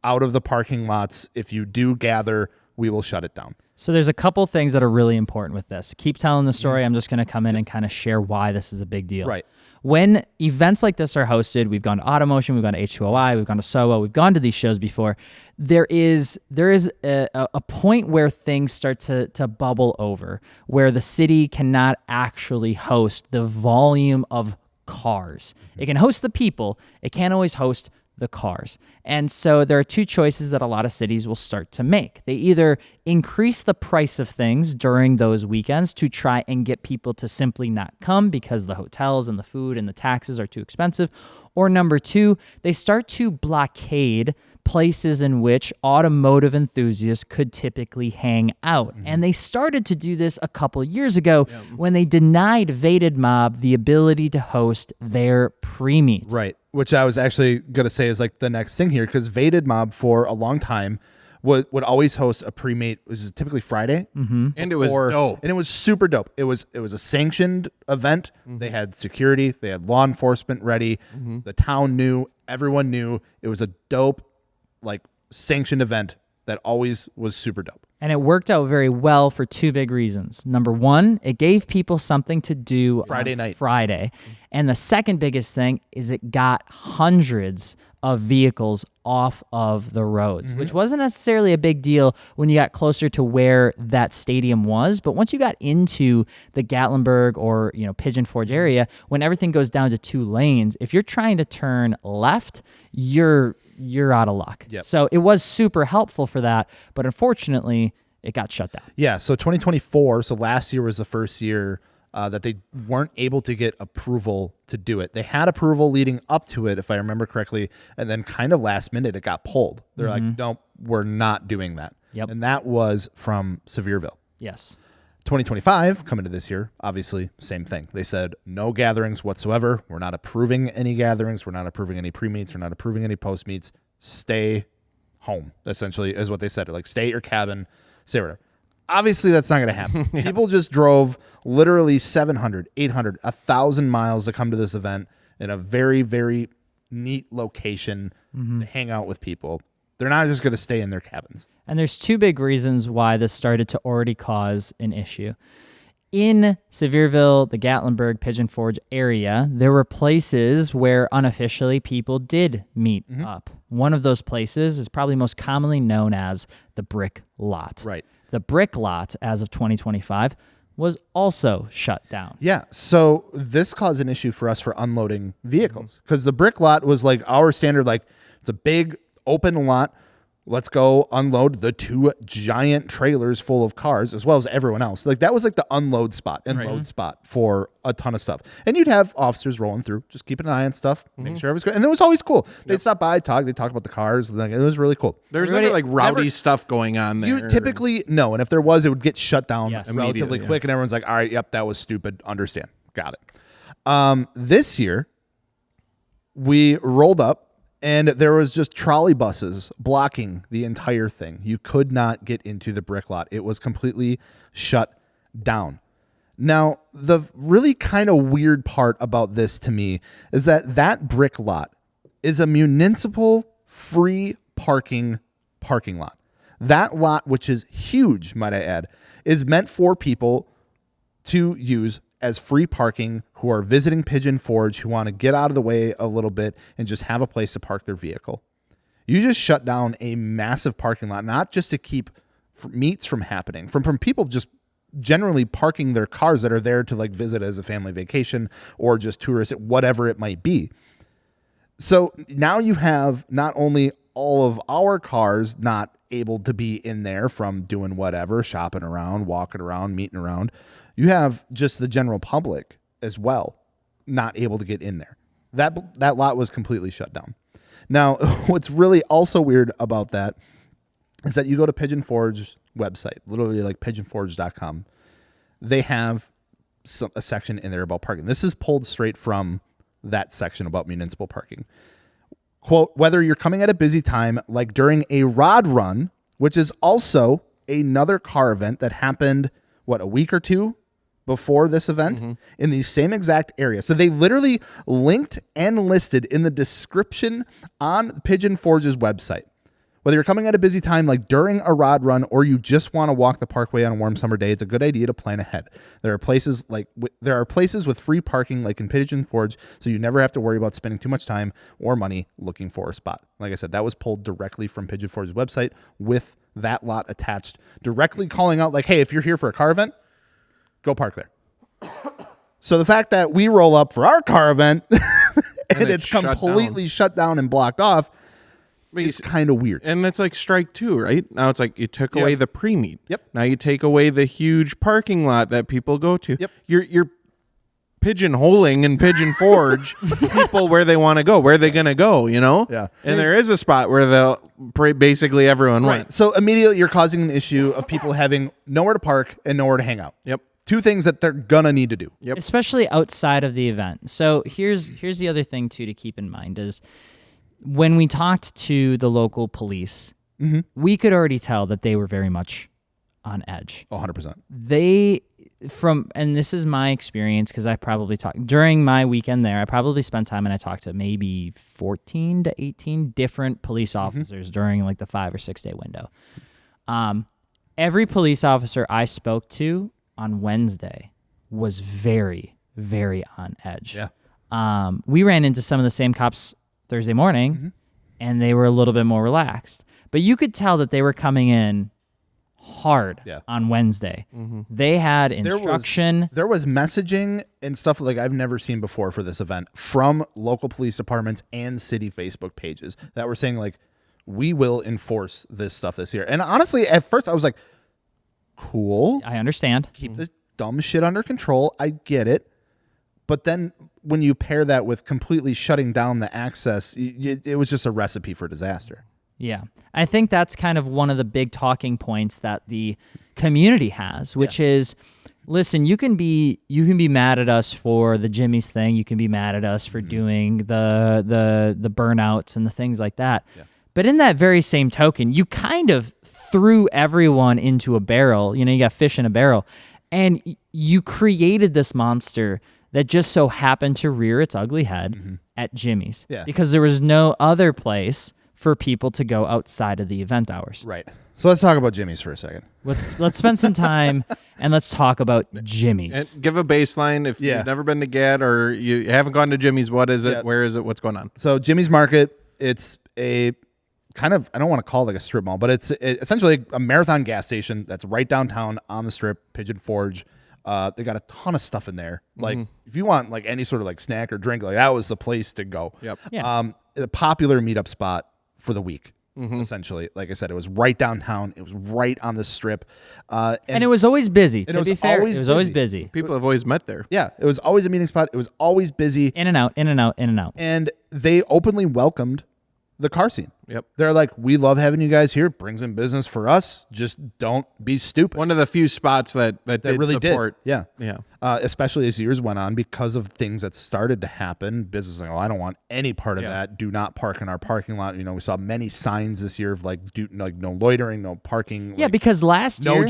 out of the parking lots. If you do gather, we will shut it down. So there's a couple things that are really important with this. Keep telling the story. I'm just going to come in and kind of share why this is a big deal. Right. When events like this are hosted, we've gone to Automotion, we've gone to H2OI, we've gone to SOA, we've gone to these shows before. There is a point where things start to bubble over, where the city cannot actually host the volume of cars. It can host the people. It can't always host the cars. And so there are two choices that a lot of cities will start to make. They either increase the price of things during those weekends to try and get people to simply not come because the hotels and the food and the taxes are too expensive. Or number two, they start to blockade places in which automotive enthusiasts could typically hang out. And they started to do this a couple years ago when they denied Vated Mob the ability to host their pre-meet. Right. Which I was actually going to say is like the next thing here, because Vated Mob for a long time would always host a pre-meet, which is typically Friday. And it was dope. And it was super dope. It was a sanctioned event. They had security. They had law enforcement ready. The town knew. Everyone knew. It was a dope, like, sanctioned event that always was super dope. And it worked out very well for two big reasons. Number one, it gave people something to do Friday night. Friday. And the second biggest thing is it got hundreds of vehicles off of the roads, which wasn't necessarily a big deal when you got closer to where that stadium was. But once you got into the Gatlinburg or, Pigeon Forge area, when everything goes down to 2 lanes, if you're trying to turn left, you're out of luck. Yep. So it was super helpful for that, but unfortunately, it got shut down. Yeah, so 2024, so last year was the first year that they weren't able to get approval to do it. They had approval leading up to it, if I remember correctly, and then kind of last minute it got pulled. They're like, nope, we're not doing that. Yep. And that was from Sevierville. Yes. 2025, coming to this year, obviously, same thing. They said no gatherings whatsoever. We're not approving any gatherings. We're not approving any pre-meets. We're not approving any post-meets. Stay home, essentially, is what they said. Like, stay at your cabin, stay whatever. Obviously, that's not going to happen. People just drove literally 700, 800, 1,000 miles to come to this event in a very, very neat location to hang out with people. They're not just going to stay in their cabins. And there's two big reasons why this started to already cause an issue. In Sevierville, the Gatlinburg, Pigeon Forge area, there were places where unofficially people did meet up. One of those places is probably most commonly known as the Brick Lot. Right. The Brick Lot, as of 2025, was also shut down. Yeah, so this caused an issue for us for unloading vehicles, because the Brick Lot was like our standard, like it's a big open lot. Let's go unload the 2 giant trailers full of cars, as well as everyone else. Like that was like the unload spot and load spot for a ton of stuff. And you'd have officers rolling through, just keeping an eye on stuff, making sure everything's good. And it was always cool. They'd stop by, they talk about the cars. Like, it was really cool. There's never like rowdy stuff going on there. You typically, no. And if there was, it would get shut down Yes. relatively quick. And everyone's like, all right, yep, that was stupid. Understand. Got it. This year, we rolled up, and there was just trolley buses blocking the entire thing. You could not get into the Brick Lot. It was completely shut down. Now, the really kind of weird part about this to me is that Brick Lot is a municipal free parking lot. That lot, which is huge, might I add, is meant for people to use as free parking who are visiting Pigeon Forge, who want to get out of the way a little bit and just have a place to park their vehicle. You just shut down a massive parking lot, not just to keep meets from happening, from people just generally parking their cars that are there to like visit as a family vacation or just tourists, whatever it might be. So now you have not only all of our cars not able to be in there from doing whatever, shopping around, walking around, meeting around, you have just the general public as well not able to get in there. That lot was completely shut down. Now, what's really also weird about that is that you go to Pigeon Forge website, literally like pigeonforge.com. They have a section in there about parking. This is pulled straight from that section about municipal parking. Quote, whether you're coming at a busy time, like during a rod run, which is also another car event that happened, a week or two before this event in the same exact area. So they literally linked and listed in the description on Pigeon Forge's website. Whether you're coming at a busy time like during a rod run or you just want to walk the parkway on a warm summer day, it's a good idea to plan ahead. There are places with free parking like in Pigeon Forge, so you never have to worry about spending too much time or money looking for a spot. Like I said, that was pulled directly from Pigeon Forge's website with that lot attached, directly calling out like, hey, if you're here for a car event, go park there. So the fact that we roll up for our car event and it's completely shut down and blocked off, it's kind of weird. And it's like strike two, right? Now it's like you took away the pre-meet. Yep. Now you take away the huge parking lot that people go to. Yep. You're pigeonholing in Pigeon Forge people where they want to go. Where are they going to go, you know? Yeah. And there is a spot where basically everyone went. So immediately you're causing an issue of people having nowhere to park and nowhere to hang out. Yep. Two things that they're going to need to do. Yep. Especially outside of the event. So here's the other thing, too, to keep in mind is when we talked to the local police, we could already tell that they were very much on edge. 100%. And this is my experience because I probably talked during my weekend there. I probably spent time and I talked to maybe 14 to 18 different police officers during like the 5 or 6 day window. Every police officer I spoke to on Wednesday was very, very on edge. Yeah. We ran into some of the same cops Thursday morning, and they were a little bit more relaxed. But you could tell that they were coming in hard on Wednesday. They had instruction. There was messaging and stuff like I've never seen before for this event from local police departments and city Facebook pages that were saying like, we will enforce this stuff this year. And honestly, at first I was like, cool. I understand. Keep this dumb shit under control. I get it. But then when you pair that with completely shutting down the access, it was just a recipe for disaster. Yeah. I think that's kind of one of the big talking points that the community has, which is, listen, you can be mad at us for the Jimmy's thing. You can be mad at us for doing the burnouts and the things like that. Yeah. But in that very same token, you kind of threw everyone into a barrel. You know, you got fish in a barrel. And you created this monster that just so happened to rear its ugly head at Jimmy's. Yeah. Because there was no other place for people to go outside of the event hours. Right. So let's talk about Jimmy's for a second. Let's spend some time and let's talk about Jimmy's. And give a baseline if you've never been to GAD or you haven't gone to Jimmy's. What is it? Yeah. Where is it? What's going on? So Jimmy's Market, it's a kind of, I don't want to call it like a strip mall, but it's essentially a marathon gas station that's right downtown on the strip, Pigeon Forge. They got a ton of stuff in there. Like if you want like any sort of like snack or drink, like that was the place to go. Yep. Yeah. A popular meetup spot for the week. Essentially, like I said, it was right downtown. It was right on the strip, and it was always busy. To be fair, it was always busy. People have always met there. Yeah, it was always a meeting spot. It was always busy. In and out, in and out, in and out. And they openly welcomed the car scene. Yep. They're like, we love having you guys here. It brings in business for us. Just don't be stupid. One of the few spots that did really support. did. Yeah. Yeah. Especially as years went on because of things that started to happen. Business like, oh, I don't want any part of that. Do not park in our parking lot. You know, we saw many signs this year of like no loitering, no parking. Yeah, like, because last year,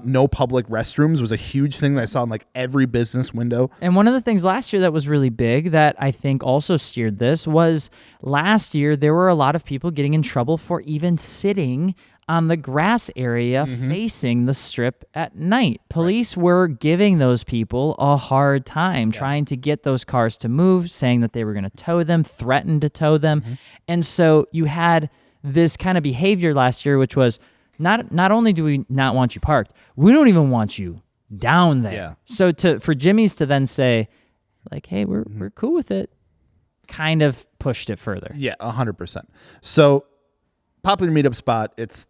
no public restrooms was a huge thing that I saw in like every business window. And one of the things last year that was really big that I think also steered this was last year there were a lot of people getting in trouble for even sitting on the grass area facing the strip at night. Police were giving those people a hard time, trying to get those cars to move, saying that they were going to tow them, threatened to tow them. And so you had this kind of behavior last year, which was not only do we not want you parked, we don't even want you down there. Yeah. So for Jimmy's to then say, like, hey, we're cool with it, kind of pushed it further. Yeah, 100%. So popular meetup spot. It's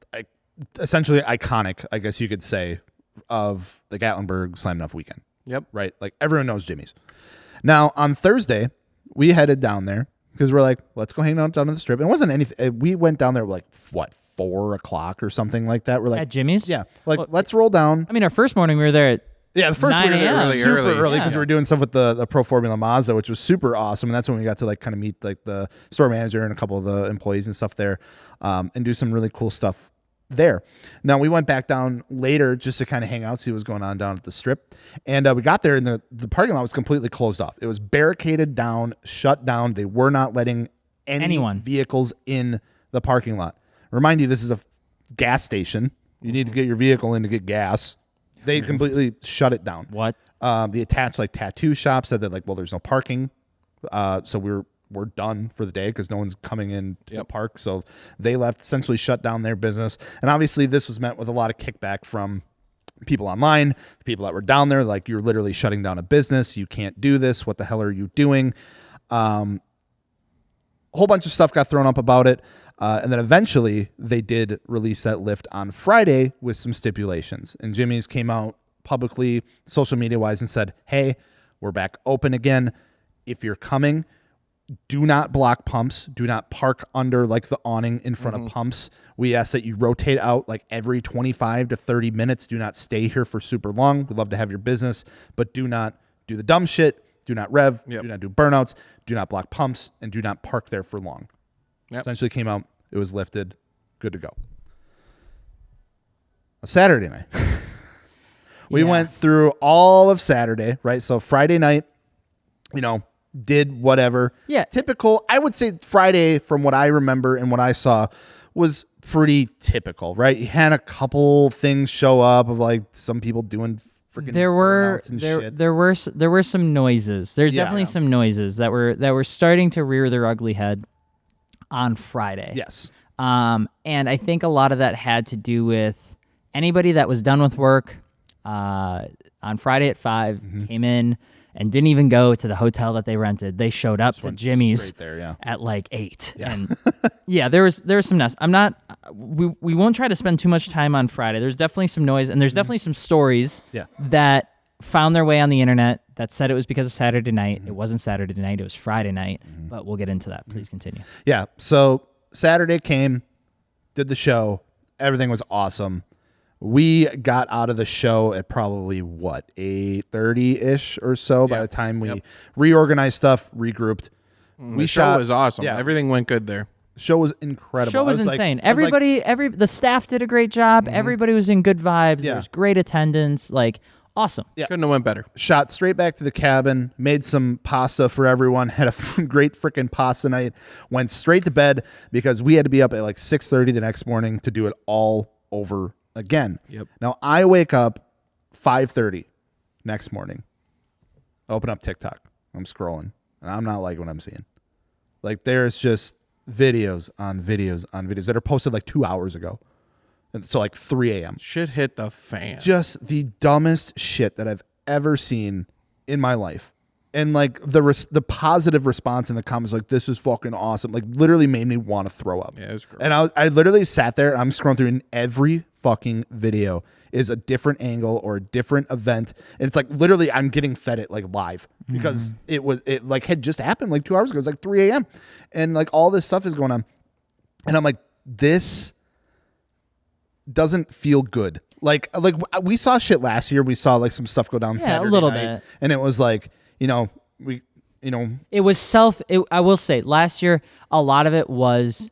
essentially iconic, I guess you could say, of the Gatlinburg Slammedenuff weekend. Yep. Right? Like everyone knows Jimmy's. Now on Thursday, we headed down there because we're like, let's go hang out down on the strip. And it wasn't anything. We went down there like 4 o'clock or something like that. We're like At Jimmy's? Yeah. Like let's roll down. I mean, our first morning we were there at Yeah, the first 9 we were there a.m. super early Yeah. because we were doing stuff with the Pro Formula Mazda, which was super awesome. And that's when we got to like kind of meet like the store manager and a couple of the employees and stuff there, and do some really cool stuff there. Now we went back down later just to kind of hang out, see what was going on down at the strip. And we got there and the parking lot was completely closed off. It was barricaded down, shut down. They were not letting anyone vehicles in the parking lot. Remind you, this is a gas station. You need to get your vehicle in to get gas. They completely shut it down. What? The attached like tattoo shop said that like, well, there's no parking. So we're done for the day because no one's coming in to the park. So they left, essentially shut down their business. And obviously this was met with a lot of kickback from people online, people that were down there. Like, you're literally shutting down a business. You can't do this. What the hell are you doing? A whole bunch of stuff got thrown up about it. And then eventually they did release that lift on Friday with some stipulations. And Jimmy's came out publicly, social media wise, and said, hey, we're back open again. If you're coming, do not block pumps. Do not park under like the awning in front of pumps. We ask that you rotate out like every 25 to 30 minutes. Do not stay here for super long. We'd love to have your business, but do not do the dumb shit. Do not rev. Do not do burnouts. Do not block pumps, and do not park there for long. Essentially came out. It was lifted. Good to go. A Saturday night. We went through all of Saturday, right? So Friday night, did whatever. Yeah. Typical. I would say Friday, from what I remember and what I saw, was pretty typical, right? You had a couple things show up of like some people doing freaking burnouts and shit. There were some noises. There's definitely some noises that were starting to rear their ugly head on Friday. Yes. And I think a lot of that had to do with anybody that was done with work on Friday at 5, came in and didn't even go to the hotel that they rented. They showed up to Jimmy's at like 8. Yeah. And there was some mess. We won't try to spend too much time on Friday. There's definitely some noise, and there's definitely some stories that found their way on the internet that said it was because of Saturday night. It wasn't Saturday night. It was Friday night, but we'll get into that. Please continue. Yeah. So Saturday came, did the show. Everything was awesome. We got out of the show at probably 8:30-ish or so by the time we reorganized stuff, regrouped. The show was awesome. Yeah. Everything went good there. Show was incredible. Show was insane. The staff did a great job. Everybody was in good vibes. There was great attendance. Like, awesome. Yeah. Couldn't have went better. Shot straight back to the cabin, made some pasta for everyone, had a great freaking pasta night, went straight to bed because we had to be up at like 6:30 the next morning to do it all over again. Yep. Now I wake up 5:30 next morning, open up TikTok. I'm scrolling and I'm not liking what I'm seeing. Like, there's just videos on videos on videos that are posted like 2 hours ago. And so like 3 a.m. Shit hit the fan. Just the dumbest shit that I've ever seen in my life. And like the positive response in the comments, like, this is fucking awesome, like literally made me want to throw up. Yeah, it was gross. And I literally sat there and I'm scrolling through, and every fucking video is a different angle or a different event. And it's like literally I'm getting fed it like live because it like had just happened like 2 hours ago. It was like 3 a.m. And like all this stuff is going on. And I'm like, this doesn't feel good. Like we saw shit last year. We saw like some stuff go down Saturday a little night, bit. and it was like, it was I will say last year, a lot of it was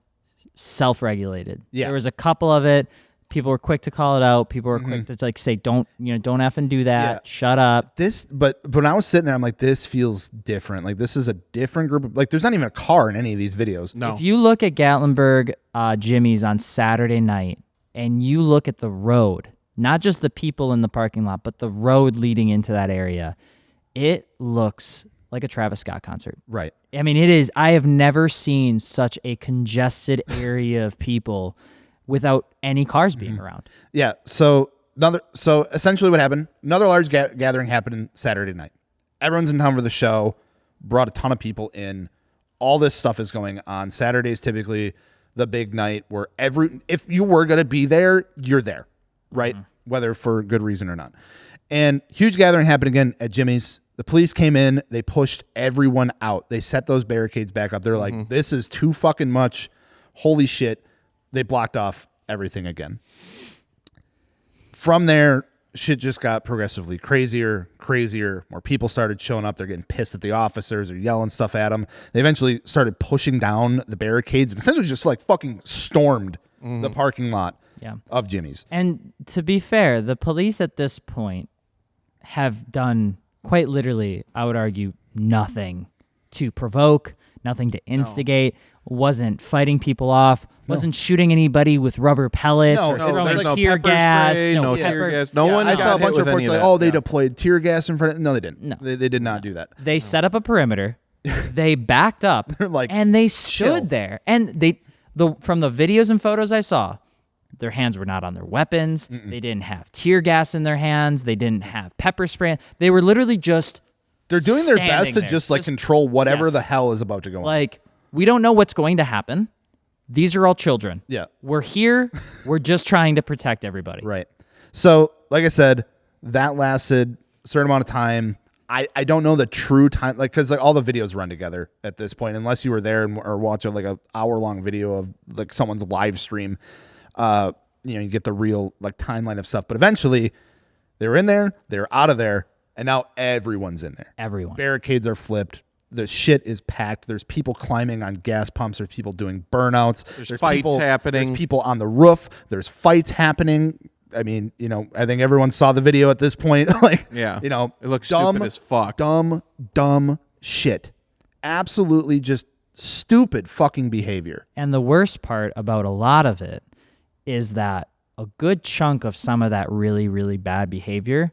self-regulated. Yeah. There was a couple of it. People were quick to call it out. People were quick to like say, don't effing do that. Yeah. Shut up. But when I was sitting there, I'm like, this feels different. Like, this is a different group of, like, there's not even a car in any of these videos. No. If you look at Gatlinburg Jimmy's on Saturday night and you look at the road, not just the people in the parking lot, but the road leading into that area, it looks like a Travis Scott concert. Right. I mean, it is. I have never seen such a congested area of people without any cars being around. Yeah. So essentially what happened, another large gathering happened Saturday night. Everyone's in town for the show, brought a ton of people in. All this stuff is going on. Saturday's typically the big night where if you were going to be there, you're there, right? Whether for good reason or not. And huge gathering happened again at Jimmy's. The police came in. They pushed everyone out. They set those barricades back up. They're like, this is too fucking much. Holy shit. They blocked off everything again. From there, shit just got progressively crazier. More people started showing up. They're getting pissed at the officers. They're yelling stuff at them. They eventually started pushing down the barricades and essentially just like fucking stormed the parking lot of Jimmy's. And to be fair, the police at this point have done quite literally, I would argue, nothing to provoke, nothing to instigate, wasn't fighting people off, wasn't shooting anybody with rubber pellets or throwing tear gas. No tear gas. No one. I saw a bunch of reports like, they Yeah. deployed tear gas in front of. No, they didn't. No. They did not do that. They set up a perimeter. They backed up like, and they stood chill. there. And from the videos and photos I saw, their hands were not on their weapons. They didn't have tear gas in their hands. They didn't have pepper spray. They were literally just They're doing their standing best to there. just like control whatever Yes. the hell is about to go on. Like, we don't know what's going to happen. These are all children. Yeah. We're here. We're just trying to protect everybody. Right. So, like I said, that lasted a certain amount of time. I don't know the true time, like, because like all the videos run together at this point, unless you were there or watch like a hour-long video of like someone's live stream. You get the real like timeline of stuff. But eventually, they were in there, they were out of there, and now everyone's in there. Everyone. Barricades are flipped. The shit is packed. There's people climbing on gas pumps. There's people doing burnouts. There's fights people, happening. There's people on the roof. There's fights happening. I mean, I think everyone saw the video at this point. Like, Yeah. it looks dumb, stupid as fuck. Dumb shit. Absolutely just stupid fucking behavior. And the worst part about a lot of it is that a good chunk of some of that really, really bad behavior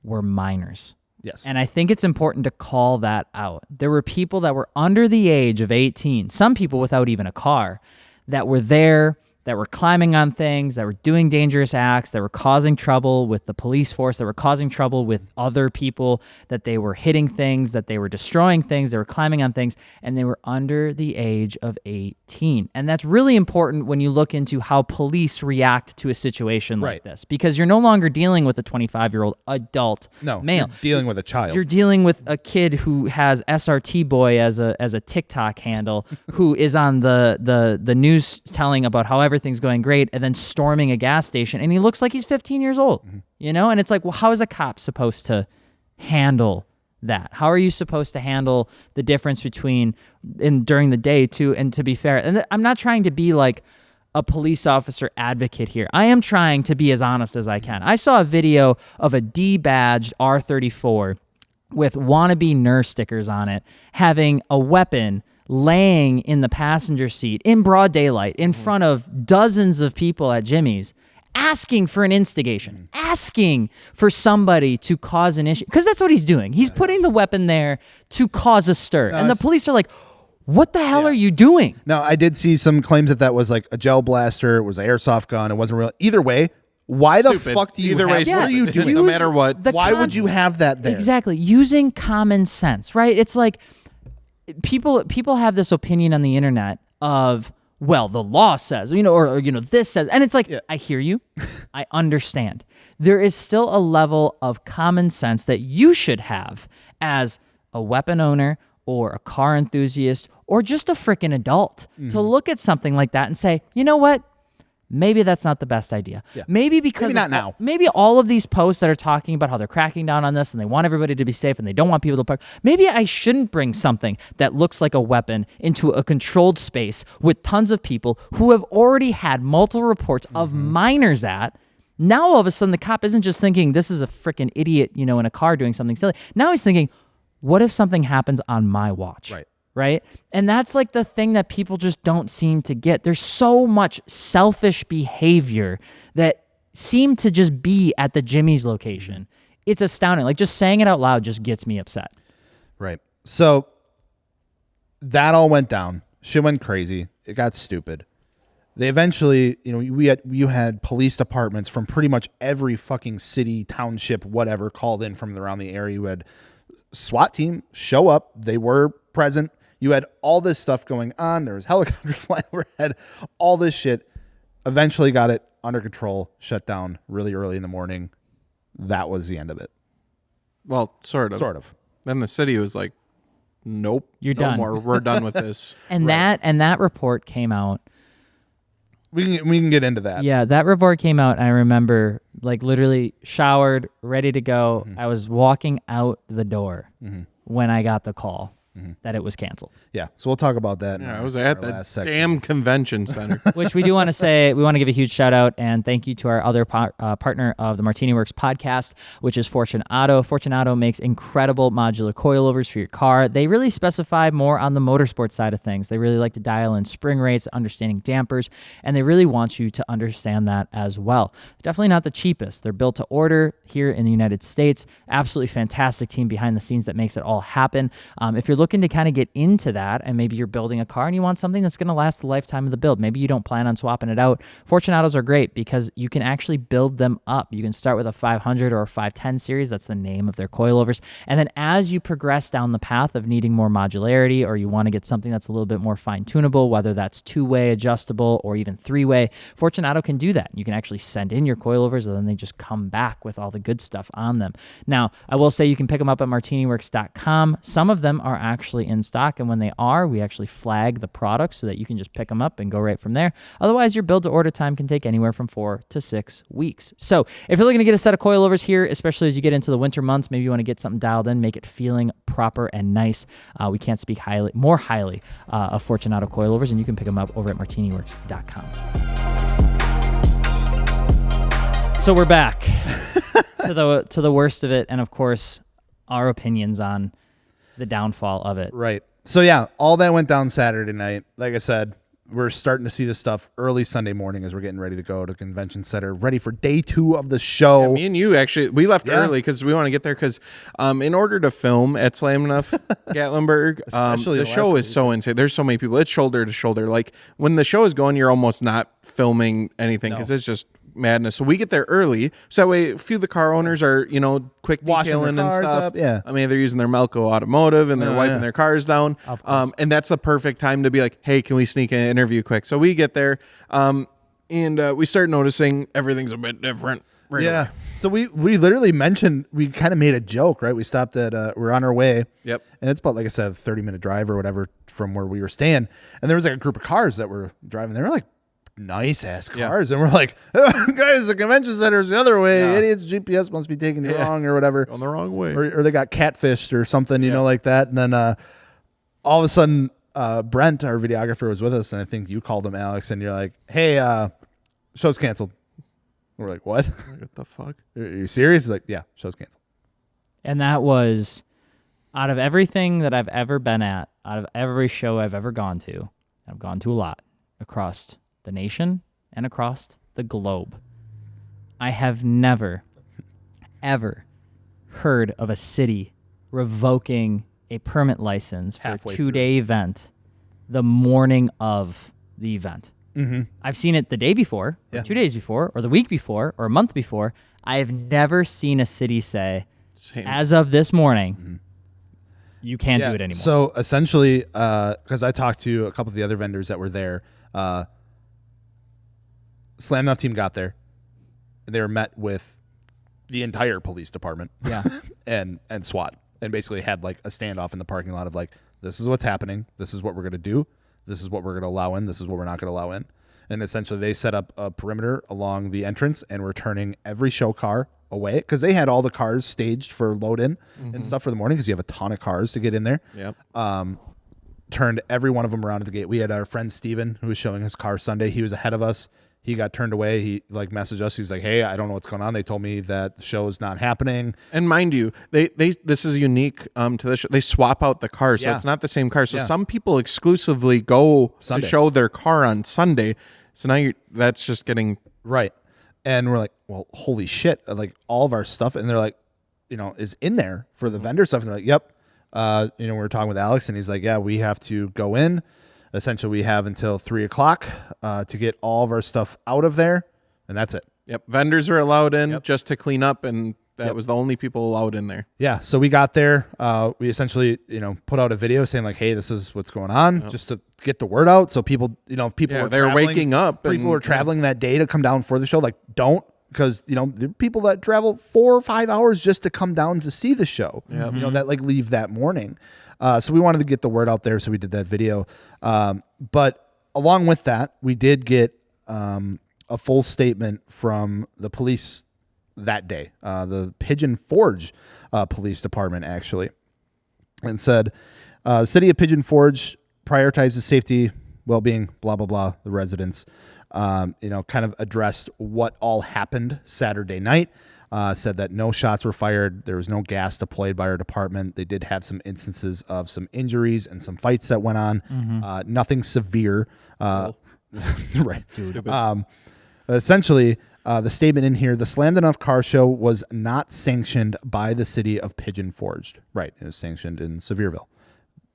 were minors. Yes. And I think it's important to call that out. There were people that were under the age of 18, some people without even a car, that were there, that were climbing on things, that were doing dangerous acts, that were causing trouble with the police force, that were causing trouble with other people, that they were hitting things, that they were destroying things, they were climbing on things, and they were under the age of 18. And that's really important when you look into how police react to a situation like Right. this, because you're no longer dealing with a 25-year-old adult male. You're dealing with a child. You're dealing with a kid who has SRT Boy as a TikTok handle, who is on the news telling about how everything's going great, and then storming a gas station, and he looks like he's 15 years old. And it's like, well, how is a cop supposed to handle that? How are you supposed to handle the difference between during the day too? And to be fair, and I'm not trying to be like a police officer advocate here. I am trying to be as honest as I can. I saw a video of a D-badged R34 with wannabe nurse stickers on it, having a weapon laying in the passenger seat in broad daylight in front of dozens of people at Jimmy's, asking for an instigation, asking for somebody to cause an issue. Because that's what he's doing. He's putting the weapon there to cause a stir. And the police are like, what the hell are you doing? Now, I did see some claims that was like a gel blaster, it was an airsoft gun, it wasn't real. Either way, why the Stupid. fuck do you Either have way, what are you doing? no matter what. Why would you have that there? Exactly. Using common sense, right? It's like people have this opinion on the internet of, well, the law says, or this says, and it's like, I hear you. I understand. There is still a level of common sense that you should have as a weapon owner or a car enthusiast or just a freaking adult to look at something like that and say, you know what? Maybe that's not the best idea. Yeah. Maybe because Maybe not now. Maybe all of these posts that are talking about how they're cracking down on this and they want everybody to be safe and they don't want people to park. Maybe I shouldn't bring something that looks like a weapon into a controlled space with tons of people who have already had multiple reports of minors at. Now all of a sudden the cop isn't just thinking this is a freaking idiot, in a car doing something silly. Now he's thinking, what if something happens on my watch? Right? And that's like the thing that people just don't seem to get. There's so much selfish behavior that seem to just be at the Jimmy's location. It's astounding. Like, just saying it out loud just gets me upset. Right. So that all went down. Shit went crazy. It got stupid. They eventually, you had police departments from pretty much every fucking city, township, whatever, called in from around the area. You had SWAT team show up. They were present. You had all this stuff going on. There was helicopters flying overhead, all this shit. Eventually got it under control, shut down really early in the morning. That was the end of it. Well, sort of. Sort of. Then the city was like, nope. You're no done. more. We're done with this. And that report came out we can get into that. Yeah, that report came out, and I remember like literally showered, ready to go. I was walking out the door when I got the call that it was canceled. Yeah, so we'll talk about that. Yeah, I was at the damn convention center. Which we do want to say, we want to give a huge shout out and thank you to our other partner of the MartiniWorks podcast, which is Fortune Auto. Fortune Auto makes incredible modular coilovers for your car. They really specify more on the motorsport side of things. They really like to dial in spring rates, understanding dampers, and they really want you to understand that as well. Definitely not the cheapest. They're built to order here in the United States. Absolutely fantastic team behind the scenes that makes it all happen. If you're looking to kind of get into that, and maybe you're building a car and you want something that's going to last the lifetime of the build, maybe you don't plan on swapping it out, Fortune Autos are great because you can actually build them up. You can start with a 500 or a 510 series. That's the name of their coilovers. And then as you progress down the path of needing more modularity, or you want to get something that's a little bit more fine-tunable, whether that's two-way adjustable or even three-way, Fortune Auto can do that. You can actually send in your coilovers and then they just come back with all the good stuff on them. Now, I will say you can pick them up at MartiniWorks.com. Some of them are actually in stock, and when they are, we actually flag the products so that you can just pick them up and go right from there. Otherwise, your build to order time can take anywhere from 4 to 6 weeks. So if you're looking to get a set of coilovers here, especially as you get into the winter months, maybe you want to get something dialed in, make it feeling proper and nice. We can't speak more highly of Fortune Auto coilovers, and you can pick them up over at MartiniWorks.com. So we're back to the worst of it, and of course, our opinions on the downfall of it. Right. So yeah, all that went down Saturday night. Like I said, we're starting to see this stuff early Sunday morning as we're getting ready to go to Convention Center, ready for day 2 of the show. Yeah, me and you actually, we left early because we want to get there because in order to film at Slammedenuff Gatlinburg, the show is so insane. There's so many people. It's shoulder to shoulder. Like when the show is going, you're almost not filming anything because it's just madness. So we get there early, so that way a few of the car owners are, quick detailing and stuff. Up, yeah. I mean, they're using their Melco Automotive and they're wiping their cars down. And that's the perfect time to be like, hey, can we sneak an interview quick? So we get there, and we start noticing everything's a bit different. Right away. So we literally mentioned, we kind of made a joke, right? We stopped at, we're on our way. Yep. And it's about, like I said, a 30-minute drive or whatever from where we were staying. And there was like a group of cars that were driving. They were like nice ass cars. And we're like, guys, the convention center's the other way. Idiots, GPS must be taking you wrong or whatever. On the wrong way. Or they got catfished or something, you know, like that. And then all of a sudden, Brent, our videographer, was with us. And I think you called him, Alex, and you're like, hey, show's canceled. We're like, what? What the fuck? Are you serious? He's like, yeah, show's canceled. And that was, out of everything that I've ever been at, out of every show I've ever gone to, I've gone to a lot across the nation and across the globe, I have never, ever heard of a city revoking a permit license for a 2-day event the morning of the event. Mm-hmm. I've seen it the day before, or 2 days before, or the week before, or a month before. I have never seen a city say, as of this morning, you can't do it anymore. So essentially, because I talked to a couple of the other vendors that were there, Slammedenuff team got there, and they were met with the entire police department, and SWAT, and basically had like a standoff in the parking lot of like, this is what's happening, this is what we're gonna do, this is what we're gonna allow in, this is what we're not gonna allow in, and essentially they set up a perimeter along the entrance and were turning every show car away because they had all the cars staged for load in and stuff for the morning because you have a ton of cars to get in there. Turned every one of them around at the gate. We had our friend Steven who was showing his car Sunday. He was ahead of us. He got turned away. He like messaged us. He was like, hey, I don't know what's going on. They told me that the show is not happening. And mind you, they this is unique to the show. They swap out the cars, so it's not the same car. So some people exclusively go to show their car on Sunday. So now that's just getting right. And we're like, well, holy shit. Like all of our stuff. And they're like, is in there for the vendor stuff. And they're like, yep. We were talking with Alex and he's like, yeah, we have to go in. Essentially, we have until 3:00 to get all of our stuff out of there. And that's it. Yep. Vendors are allowed in just to clean up. And that was the only people allowed in there. Yeah. So we got there. We essentially, put out a video saying like, hey, this is what's going on, just to get the word out. So people, if people are they're waking up. People are traveling that day to come down for the show. Like, don't. Because, there are people that travel 4 or 5 hours just to come down to see the show, that like leave that morning. So we wanted to get the word out there. So we did that video. But along with that, we did get a full statement from the police that day, the Pigeon Forge Police Department, actually, and said, City of Pigeon Forge prioritizes safety, well-being, blah, blah, blah, the residents, kind of addressed what all happened Saturday night. Said that no shots were fired. There was no gas deployed by our department. They did have some instances of some injuries and some fights that went on. Nothing severe. Right. Essentially, the statement in here, the Slammedenuff car show was not sanctioned by the city of Pigeon Forge. Right. It was sanctioned in Sevierville.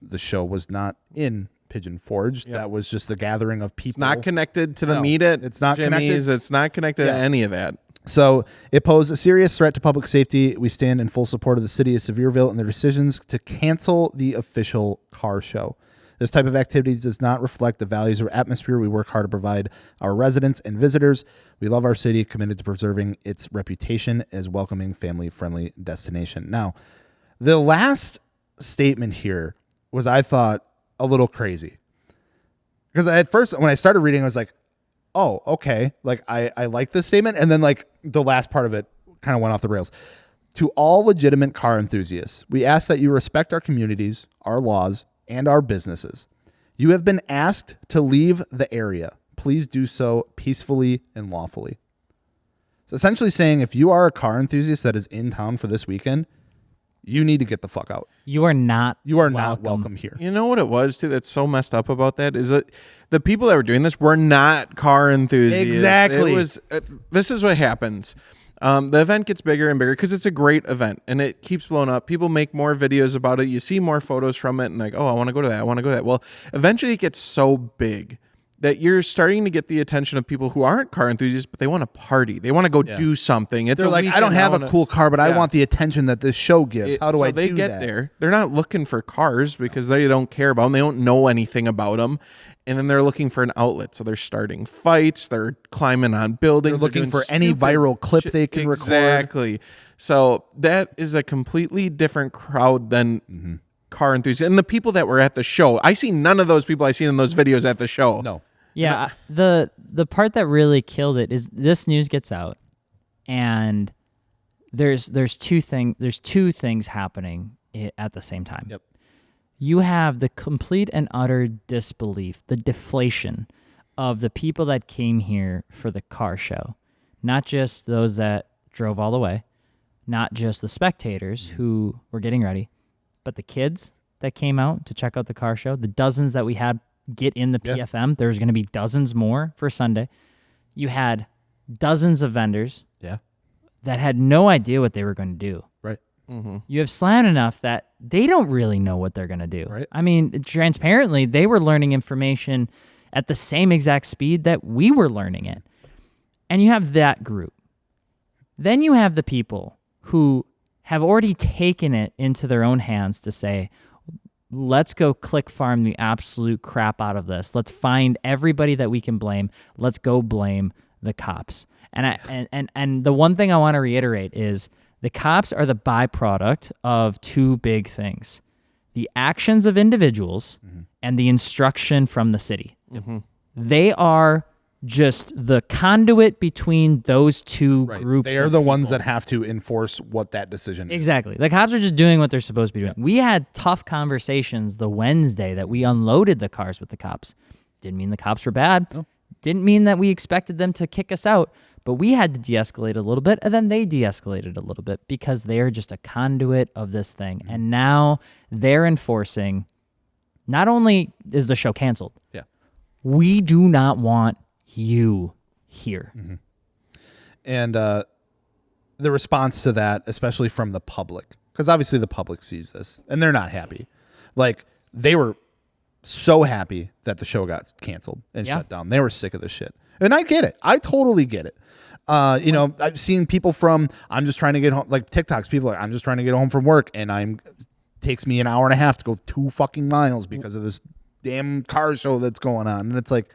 The show was not in Pigeon Forge. That was just a gathering of people. It's not connected to the meet at it's not Jimmy's. connected. It's not connected to any of that. So it posed a serious threat to public safety. We stand in full support of the city of Sevierville and their decisions to cancel the official car show. This type of activity does not reflect the values or atmosphere we work hard to provide our residents and visitors. We love our city, committed to preserving its reputation as welcoming, family-friendly destination. Now, the last statement here was, I thought, a little crazy. Because at first, when I started reading, I was like, oh, okay. Like, I like this statement. And then, like, the last part of it kind of went off the rails. To all legitimate car enthusiasts, we ask that you respect our communities, our laws, and our businesses. You have been asked to leave the area. Please do so peacefully and lawfully. So essentially saying, if you are a car enthusiast that is in town for this weekend, you need to get the fuck out. You are not not welcome here. You know what it was, too, that's so messed up about that is that the people that were doing this were not car enthusiasts. Exactly. It was. This is what happens. The event gets bigger and bigger because it's a great event and it keeps blowing up. People make more videos about it. You see more photos from it and like, oh, I want to go to that. I want to go to that. Well, eventually it gets so big that you're starting to get the attention of people who aren't car enthusiasts, but they want to party. They want to go do something. It's They're like, I don't have a cool car, but I want the attention that this show gives. How do I do that? So they get there. They're not looking for cars because they don't care about them. They don't know anything about them. And then they're looking for an outlet. So they're starting fights. They're climbing on buildings. They're looking for any viral clip they can record. Exactly. So that is a completely different crowd than car enthusiasts. And the people that were at the show, I see none of those people I seen in those videos at the show. No. Yeah, the part that really killed it is this news gets out, and there's two things happening at the same time. Yep. You have the complete and utter disbelief, the deflation of the people that came here for the car show, not just those that drove all the way, not just the spectators who were getting ready, but the kids that came out to check out the car show, the dozens that we had get in the PFM. There's going to be dozens more for Sunday. You had dozens of vendors that had no idea what they were going to do. Right. You have Slammedenuff that they don't really know what they're going to do. Right. I mean, transparently, they were learning information at the same exact speed that we were learning it. And you have that group. Then you have the people who have already taken it into their own hands to say, let's go click farm the absolute crap out of this. Let's find everybody that we can blame. Let's go blame the cops. And the one thing I want to reiterate is the cops are the byproduct of two big things: the actions of individuals and the instruction from the city. They are just the conduit between those two groups. They are the ones that have to enforce what that decision is. Exactly. The cops are just doing what they're supposed to be doing. We had tough conversations the Wednesday that we unloaded the cars with the cops. Didn't mean the cops were bad. No. Didn't mean that we expected them to kick us out. But we had to de-escalate a little bit, and then they de-escalated a little bit because they're just a conduit of this thing. And now they're enforcing, not only is the show canceled, we do not want you here. And the response to that, especially from the public, because obviously the public sees this, and they're not happy. Like, they were so happy that the show got canceled and shut down. They were sick of this shit. And I get it. I totally get it. You know, I've seen people from, I'm just trying to get home, like TikToks, people are, I'm just trying to get home from work, and takes me an hour and a half to go 2 fucking miles because of this damn car show that's going on. And it's like,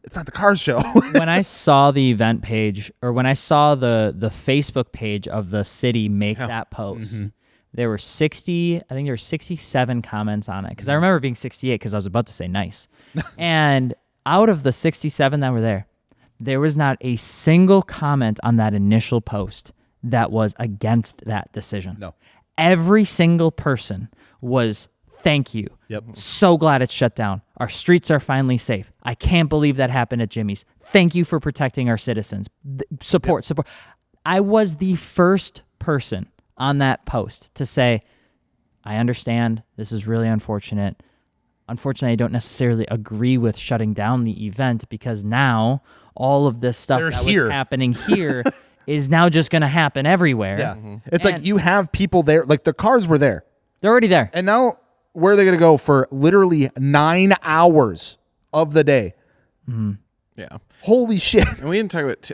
it's not the car show. When I saw the event page, or when I saw the Facebook page of the city make that post, there were 67 comments on it. Because I remember being 68 because I was about to say nice. And out of the 67 that were there there was not a single comment on that initial post that was against that decision. No. Every single person was, thank you. Yep. So glad it's shut down. Our streets are finally safe. I can't believe that happened at Jimmy's. Thank you for protecting our citizens. Support. I was the first person on that post to say, I understand. This is really unfortunate. Unfortunately, I don't necessarily agree with shutting down the event because now all of this stuff was happening here is now just going to happen everywhere. Yeah. It's like you have people there. Like the cars were there. They're already there. And now where are they going to go for literally 9 hours of the day? Yeah. Holy shit. And we didn't talk about,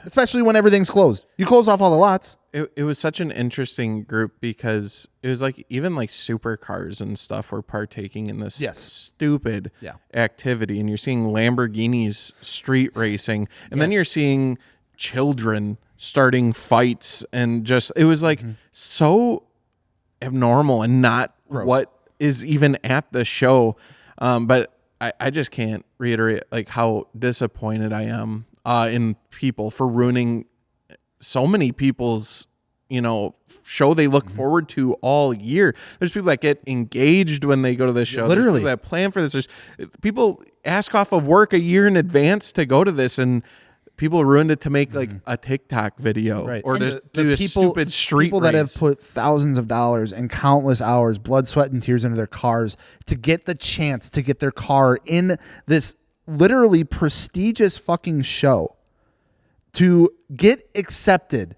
Especially when everything's closed. You close off all the lots. It was such an interesting group because it was like even like supercars and stuff were partaking in this stupid activity. And you're seeing Lamborghinis street racing. And then you're seeing children starting fights. And just, it was like so abnormal and not what is even at the show. But I just can't reiterate like how disappointed I am in people for ruining so many people's, show they look forward to all year. There's people that get engaged when they go to this show. Literally. There's people that plan for this. There's people ask off of work a year in advance to go to this, and people ruined it to make like a TikTok video or And to do a stupid street people that have race. put thousands of dollars and countless hours, blood, sweat, and tears into their cars to get the chance to get their car in this literally prestigious fucking show, to get accepted,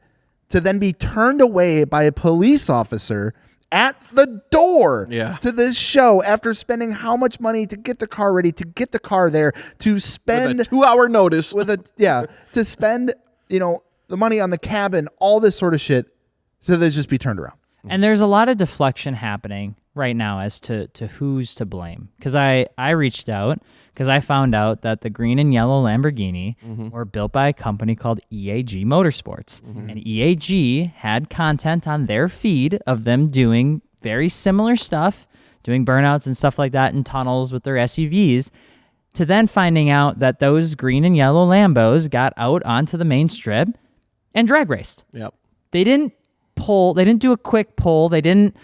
to then be turned away by a police officer at the door to this show after spending how much money to get the car ready, to get the car there, to spend with a 2-hour notice to spend, the money on the cabin, all this sort of shit, so they just be turned around. And there's a lot of deflection happening right now as to who's to blame. Because I reached out because I found out that the green and yellow Lamborghini were built by a company called EAG Motorsports. And EAG had content on their feed of them doing very similar stuff, doing burnouts and stuff like that in tunnels with their SUVs, to then finding out that those green and yellow Lambos got out onto the main strip and drag raced. Yep. They didn't pull. They didn't do a quick pull. They didn't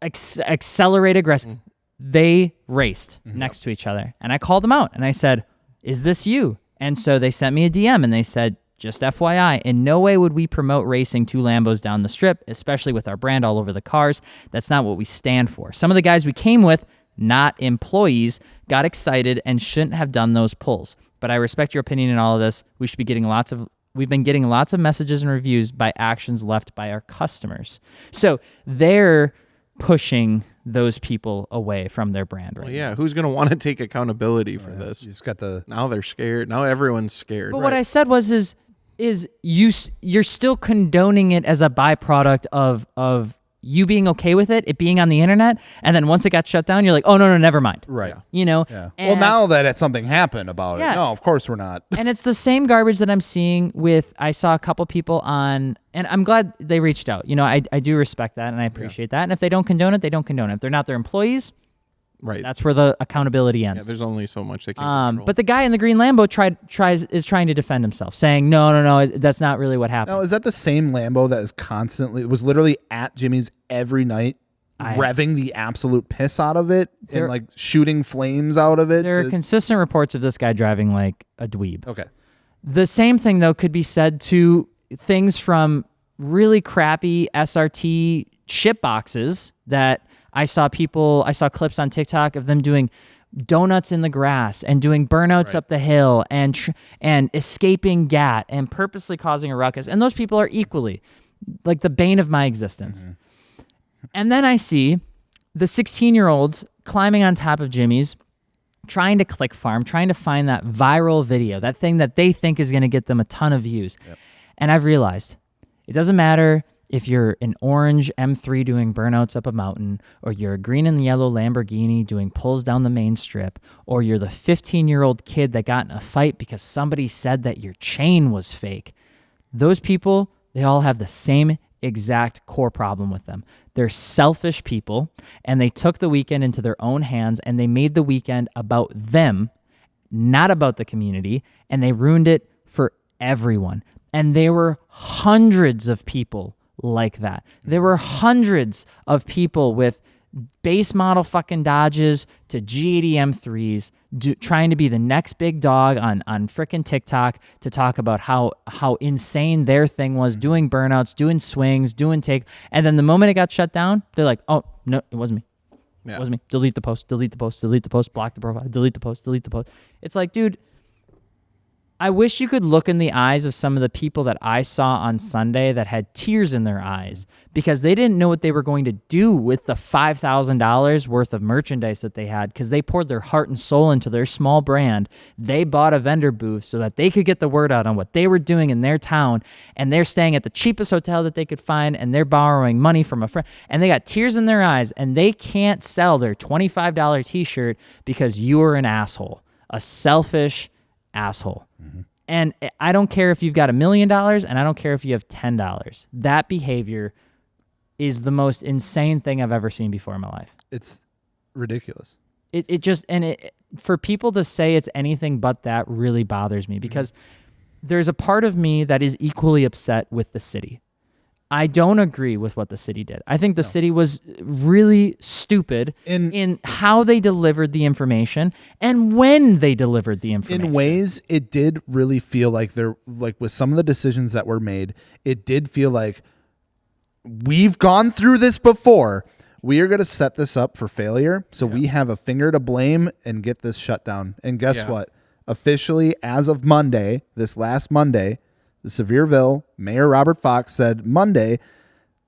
accelerate aggressive. They raced next to each other. And I called them out and I said, is this you? And so they sent me a DM and they said, just FYI, in no way would we promote racing two Lambos down the strip, especially with our brand all over the cars. That's not what we stand for. Some of the guys we came with, not employees, got excited and shouldn't have done those pulls. But I respect your opinion in all of this. We've been getting lots of messages and reviews by actions left by our customers. So they're pushing those people away from their brand right now. Who's going to want to take accountability for this? You just got Now they're scared. Now everyone's scared. But what I said was you're still condoning it as a byproduct of you being okay with it being on the internet, and then once it got shut down, you're like, oh no, never mind. right. Yeah. Well, now that something happened about it, no, of course we're not. And it's the same garbage that I'm seeing I saw a couple people on, and I'm glad they reached out. I do respect that and I appreciate that. And if they don't condone it, they don't condone it. If they're not their employees, right, that's where the accountability ends. Yeah, there's only so much they can control. But the guy in the green Lambo is trying to defend himself, saying, no, that's not really what happened. Now, is that the same Lambo that was literally at Jimmy's every night, revving the absolute piss out of it and like shooting flames out of it? There are consistent reports of this guy driving like a dweeb. Okay. The same thing, though, could be said to things from really crappy SRT ship boxes that I saw clips on TikTok of them doing donuts in the grass and doing burnouts up the hill and escaping GAT and purposely causing a ruckus. And those people are equally like the bane of my existence. And then I see the 16-year-olds climbing on top of Jimmy's, trying to click farm, trying to find that viral video, that thing that they think is going to get them a ton of views. Yep. And I've realized it doesn't matter if you're an orange M3 doing burnouts up a mountain, or you're a green and yellow Lamborghini doing pulls down the main strip, or you're the 15-year-old kid that got in a fight because somebody said that your chain was fake. Those people, they all have the same exact core problem with them. They're selfish people, and they took the weekend into their own hands, and they made the weekend about them not about the community, and they ruined it for everyone. And there were hundreds of people like that. There were hundreds of people with base model fucking Dodges to G80 M3s trying to be the next big dog on frickin' TikTok to talk about how insane their thing was, doing burnouts, doing swings, doing take. And then the moment it got shut down, they're like, oh, no, it wasn't me. Yeah. It wasn't me. Delete the post, delete the post, delete the post, block the profile, delete the post, delete the post. It's like, dude, I wish you could look in the eyes of some of the people that I saw on Sunday that had tears in their eyes because they didn't know what they were going to do with the $5,000 worth of merchandise that they had because they poured their heart and soul into their small brand. They bought a vendor booth so that they could get the word out on what they were doing in their town, and they're staying at the cheapest hotel that they could find, and they're borrowing money from a friend, and they got tears in their eyes, and they can't sell their $25 t-shirt because you are an asshole, a selfish asshole. And I don't care if you've got $1 million, and I don't care if you have $10. That behavior is the most insane thing I've ever seen before in my life. It's ridiculous. It just for people to say it's anything but that really bothers me because there's a part of me that is equally upset with the city. I don't agree with what the city did. I think the city was really stupid in how they delivered the information and when they delivered the information. In ways, it did really feel like with some of the decisions that were made, it did feel like we've gone through this before. We are going to set this up for failure. So we have a finger to blame and get this shut down. And guess what? Officially, as of Monday, this last Monday, the Sevierville Mayor Robert Fox said Monday,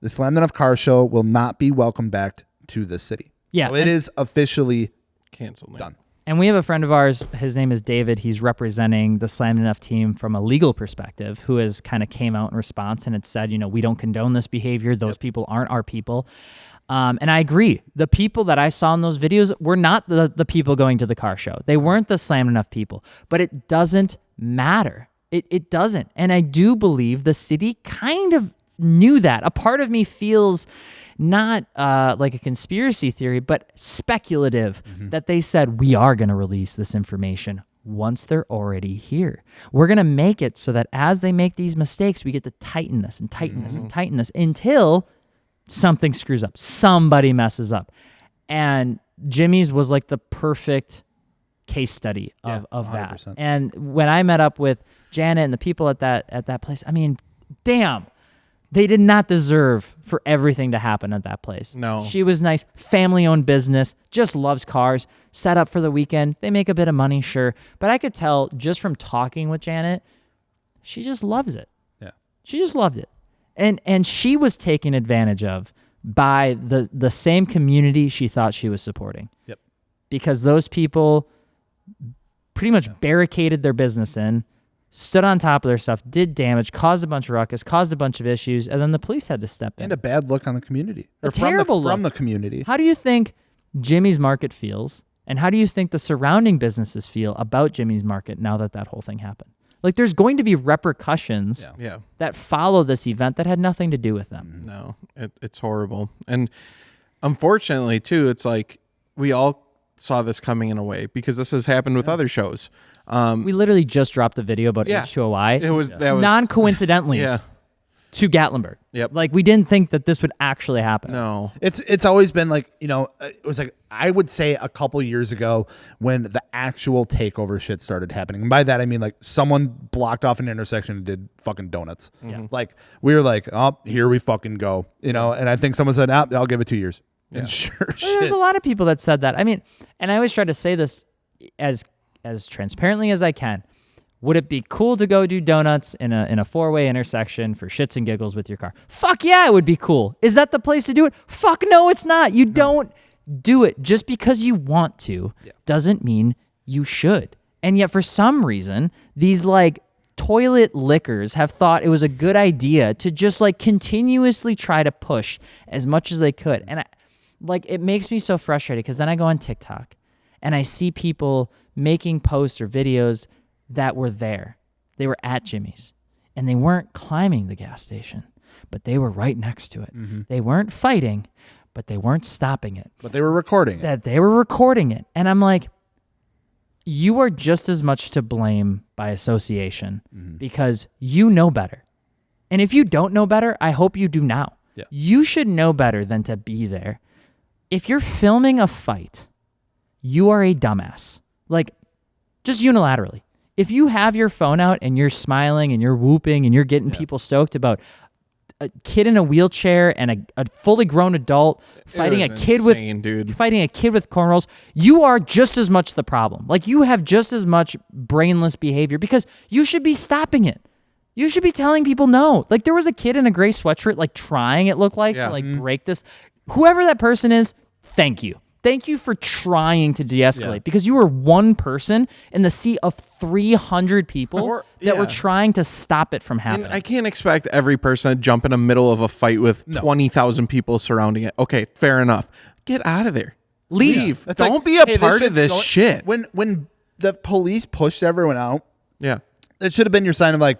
the Slammedenuff Car Show will not be welcomed back to the city. Yeah. So it is officially canceled. Done. And we have a friend of ours, his name is David. He's representing the Slammedenuff team from a legal perspective, who has kind of came out in response and had said, we don't condone this behavior. Those people aren't our people. And I agree. The people that I saw in those videos were not the people going to the car show. They weren't the Slammedenuff people. But it doesn't matter. It doesn't. And I do believe the city kind of knew that. A part of me feels not like a conspiracy theory, but speculative that they said, we are going to release this information once they're already here. We're going to make it so that as they make these mistakes, we get to tighten this and tighten this and tighten this until something screws up. Somebody messes up. And Jimmy's was like the perfect case study of that. 100%. And when I met up with Janet and the people at that place, I mean, damn, they did not deserve for everything to happen at that place. No. She was nice, family-owned business, just loves cars, set up for the weekend. They make a bit of money, sure. But I could tell just from talking with Janet, she just loves it. Yeah. She just loved it. And she was taken advantage of by the same community she thought she was supporting. Yep. Because those people pretty much barricaded their business in, stood on top of their stuff, did damage, caused a bunch of ruckus, caused a bunch of issues, and then the police had to step in. And a bad look on the community. A terrible look. From the community. How do you think Jimmy's Market feels, and how do you think the surrounding businesses feel about Jimmy's Market now that whole thing happened? Like, there's going to be repercussions that follow this event that had nothing to do with them. No, it's horrible. And unfortunately, too, it's like we all saw this coming in a way because this has happened with other shows. We literally just dropped a video about H2OI. It was that was non-coincidentally to Gatlinburg. Yep. Like, we didn't think that this would actually happen. No. It's always been like, it was like, I would say a couple years ago when the actual takeover shit started happening. And by that, I mean like someone blocked off an intersection and did fucking donuts. Yeah. Like we were like, oh, here we fucking go. And I think someone said, I'll give it 2 years. Yeah. And sure Well, shit. there's a lot of people that said that. I mean, and I always try to say this as transparently as I can. Would it be cool to go do donuts in a four-way intersection for shits and giggles with your car? Fuck yeah, it would be cool. Is that the place to do it? Fuck no, it's not. You don't do it. Just because you want to doesn't mean you should. And yet for some reason, these like toilet lickers have thought it was a good idea to just like continuously try to push as much as they could. And it makes me so frustrated because then I go on TikTok and I see people making posts or videos that were there. They were at Jimmy's and they weren't climbing the gas station, but they were right next to it. Mm-hmm. They weren't fighting, but they weren't stopping it. But they were recording it. That they were recording it. And I'm like, you are just as much to blame by association because you know better. And if you don't know better, I hope you do now. Yeah. You should know better than to be there. If you're filming a fight, you are a dumbass. Like, just unilaterally. If you have your phone out and you're smiling and you're whooping and you're getting people stoked about a kid in a wheelchair and a fully grown adult fighting a kid with cornrows, you are just as much the problem. Like, you have just as much brainless behavior because you should be stopping it. You should be telling people no. Like, there was a kid in a gray sweatshirt, like, trying, it looked like, to, like, break this. Whoever that person is, thank you. Thank you for trying to de-escalate because you were one person in the sea of 300 people that were trying to stop it from happening. And I can't expect every person to jump in the middle of a fight with 20,000 people surrounding it. Okay, fair enough. Get out of there. Leave. Yeah. Don't be a part of this shit. When the police pushed everyone out, it should have been your sign of like,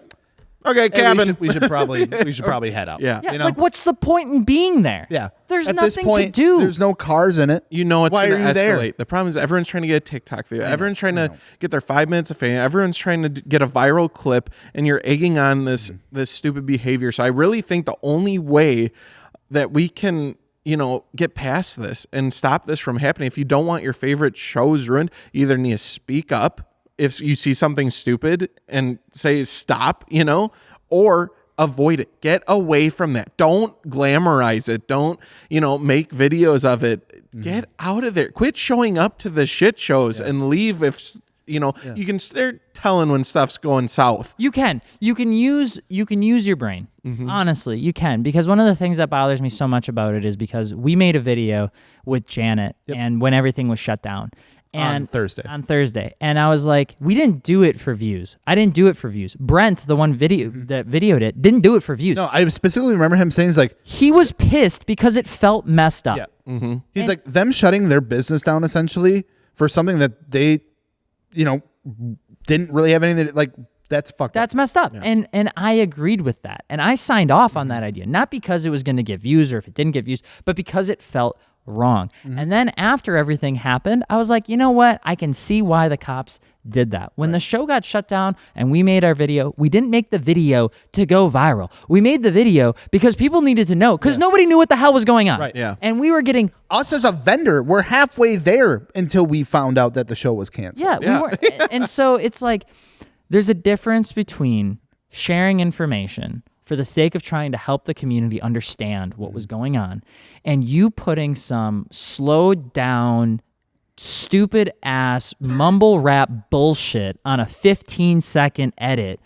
okay, hey, cabin. we should probably head out. Yeah. You know? Like, what's the point in being there? Yeah. There's At nothing this point, to do. There's no cars in it. You know it's going to escalate. There? The problem is everyone's trying to get a TikTok video. Everyone's trying to get their 5 minutes of fame. Everyone's trying to get a viral clip, and you're egging on this stupid behavior. So I really think the only way that we can, get past this and stop this from happening, if you don't want your favorite shows ruined, you either need to speak up if you see something stupid and say stop, or avoid it. Get away from that. Don't glamorize it. Don't, make videos of it. Get out of there. Quit showing up to the shit shows and leave if, you can start telling when stuff's going south. You can use your brain. Honestly, you can, because one of the things that bothers me so much about it is because we made a video with Janet and when everything was shut down. And on Thursday. And I was like, we didn't do it for views. I didn't do it for views. Brent, the one that videoed it, didn't do it for views. No, I specifically remember him saying, he was pissed because it felt messed up. Yeah. He's like, them shutting their business down essentially for something that they, didn't really have anything that's fucked up. That's messed up. Yeah. And I agreed with that. And I signed off on that idea, not because it was going to get views or if it didn't get views, but because it felt wrong. And then after everything happened, I was like, you know what? I can see why the cops did that. When the show got shut down and we made our video, we didn't make the video to go viral. We made the video because people needed to know, because nobody knew what the hell was going on. Right. Yeah. And we were getting... Us as a vendor, we're halfway there until we found out that the show was canceled. Yeah. We were, and so it's like, there's a difference between sharing information for the sake of trying to help the community understand what was going on, and you putting some slowed down, stupid ass mumble rap bullshit on a 15-second edit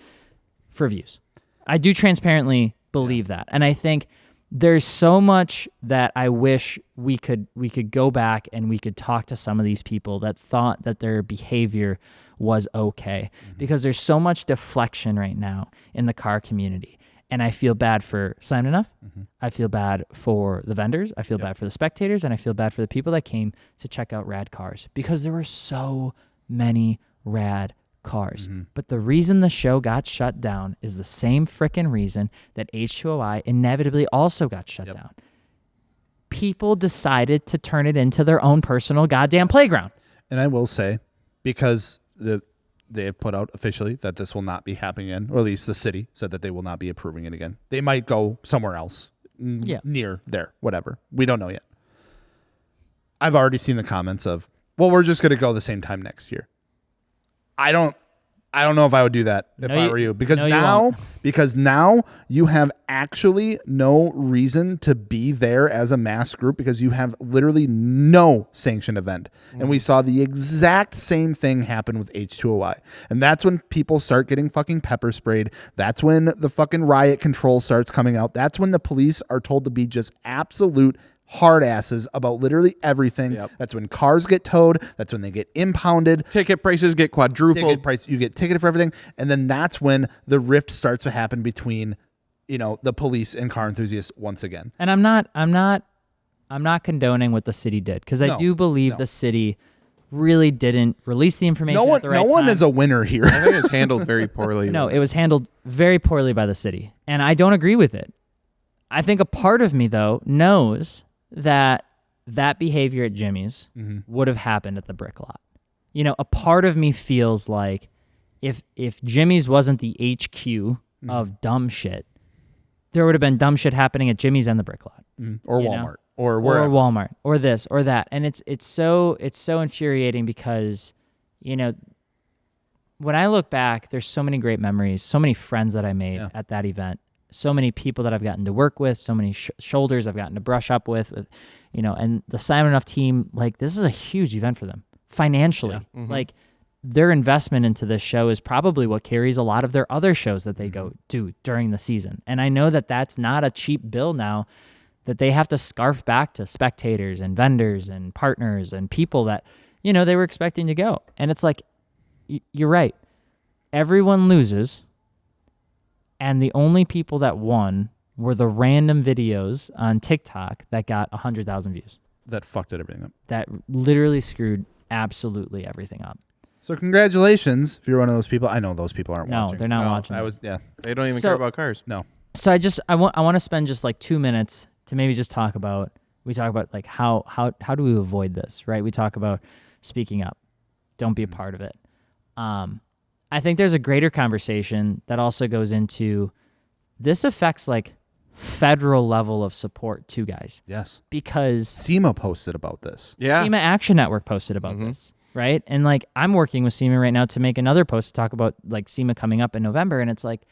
for views. I do transparently believe that. And I think there's so much that I wish we could go back and we could talk to some of these people that thought that their behavior was okay, because there's so much deflection right now in the car community. And I feel bad for Slammedenuff. I feel bad for the vendors. I feel bad for the spectators. And I feel bad for the people that came to check out rad cars, because there were so many rad cars. But the reason the show got shut down is the same frickin' reason that H2OI inevitably also got shut down. People decided to turn it into their own personal goddamn playground. And I will say, because they have put out officially that this will not be happening again, or at least the city said that they will not be approving it again. They might go somewhere else near there, whatever. We don't know yet. I've already seen the comments of, well, we're just going to go the same time next year. I don't know if I would do that if I were you, because now you have actually no reason to be there as a mass group, because you have literally no sanctioned event. And we saw the exact same thing happen with H2OI. And that's when people start getting fucking pepper sprayed. That's when the fucking riot control starts coming out. That's when the police are told to be just absolute hard asses about literally everything. That's when cars get towed. That's when they get impounded. Ticket prices get quadrupled. You get ticketed for everything. And then that's when the rift starts to happen between, the police and car enthusiasts once again. And I'm not condoning what the city did, because I do believe the city really didn't release the information at the right time. No one is a winner here. I think it was handled very poorly. No, it was handled very poorly by the city. And I don't agree with it. I think a part of me, though, knows that behavior at Jimmy's would have happened at the brick lot. a part of me feels like if Jimmy's wasn't the HQ of dumb shit, there would have been dumb shit happening at Jimmy's and the Brick Lot. Or Walmart. Or wherever. Or Walmart. Or this or that. And it's so infuriating because, when I look back, there's so many great memories, so many friends that I made at that event, so many people that I've gotten to work with, so many shoulders I've gotten to brush up with, and the Slammedenuff team, like, this is a huge event for them financially. Like, their investment into this show is probably what carries a lot of their other shows that they go do during the season. And I know that that's not a cheap bill now, that they have to scarf back to spectators and vendors and partners and people that, they were expecting to go. And it's like, you're right. Everyone loses. And the only people that won were the random videos on TikTok that got 100,000 views. That fucked everything up. That literally screwed absolutely everything up. So congratulations if you're one of those people. I know those people aren't watching. No, they're not watching. They don't even care about cars. No. So I want to spend just like 2 minutes to maybe just talk about like how do we avoid this, right? We talk about speaking up. Don't be a part of it. I think there's a greater conversation that also goes into this affects like federal level of support too, guys. Yes. Because SEMA posted about this. Yeah. SEMA Action Network posted about this. Right. And like, I'm working with SEMA right now to make another post to talk about like SEMA coming up in November. And it's like,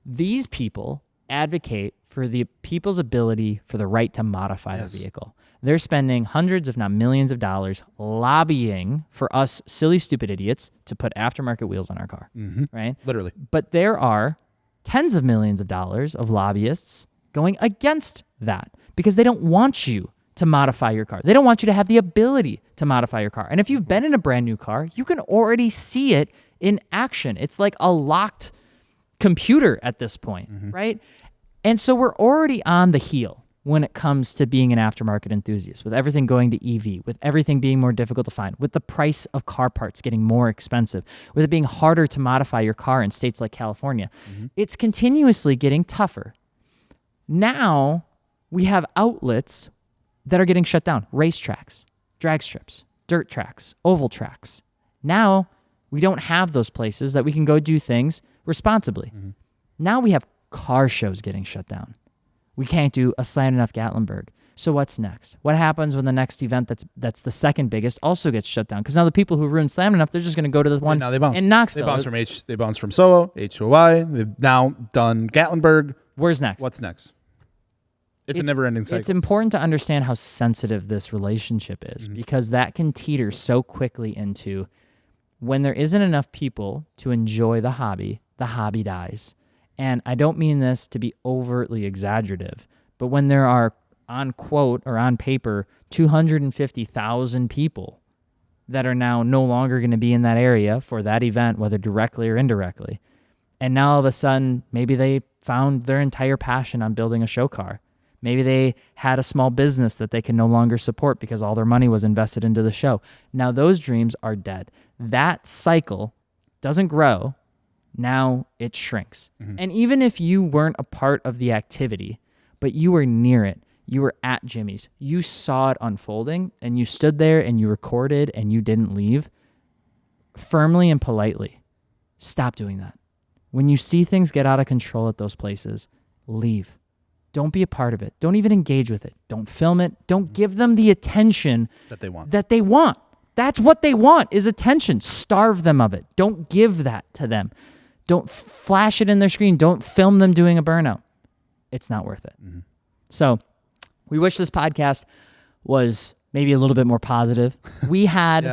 these people advocate for the people's ability for the right to modify their vehicle. They're spending hundreds, if not millions of dollars lobbying for us silly, stupid idiots to put aftermarket wheels on our car. Right. Literally. But there are tens of millions of dollars of lobbyists going against that because they don't want you to modify your car. They don't want you to have the ability to modify your car. And if you've been in a brand new car, you can already see it in action. It's like a locked computer at this point, right? And so we're already on the heel when it comes to being an aftermarket enthusiast, with everything going to EV, with everything being more difficult to find, with the price of car parts getting more expensive, with it being harder to modify your car in states like California. It's continuously getting tougher. Now we have outlets that are getting shut down. Racetracks, drag strips, dirt tracks, oval tracks. Now we don't have those places that we can go do things responsibly. Now we have car shows getting shut down. We can't do a Slammedenuff Gatlinburg. So what's next? What happens when the next event that's the second biggest also gets shut down? Because now the people who ruined Slammedenuff, they're just going to go to the one in Knoxville. They bounce from Solo, H2OI. They've now done Gatlinburg. Where's next? What's next? It's a never-ending cycle. It's important to understand how sensitive this relationship is because that can teeter so quickly into when there isn't enough people to enjoy the hobby dies. And I don't mean this to be overtly exaggerative, but when there are, on quote or on paper, 250,000 people that are now no longer going to be in that area for that event, whether directly or indirectly, and now all of a sudden, maybe they found their entire passion on building a show car. Maybe they had a small business that they can no longer support because all their money was invested into the show. Now those dreams are dead. That cycle doesn't grow. Now it shrinks. And even if you weren't a part of the activity, but you were near it, you were at Jimmy's, you saw it unfolding, and you stood there and you recorded and you didn't leave, firmly and politely, stop doing that. When you see things get out of control at those places, leave. Don't be a part of it. Don't even engage with it. Don't film it. Don't give them the attention that they want. That's what they want, is attention. Starve them of it. Don't give that to them. Don't flash it in their screen. Don't film them doing a burnout. It's not worth it. So we wish this podcast was maybe a little bit more positive. We had...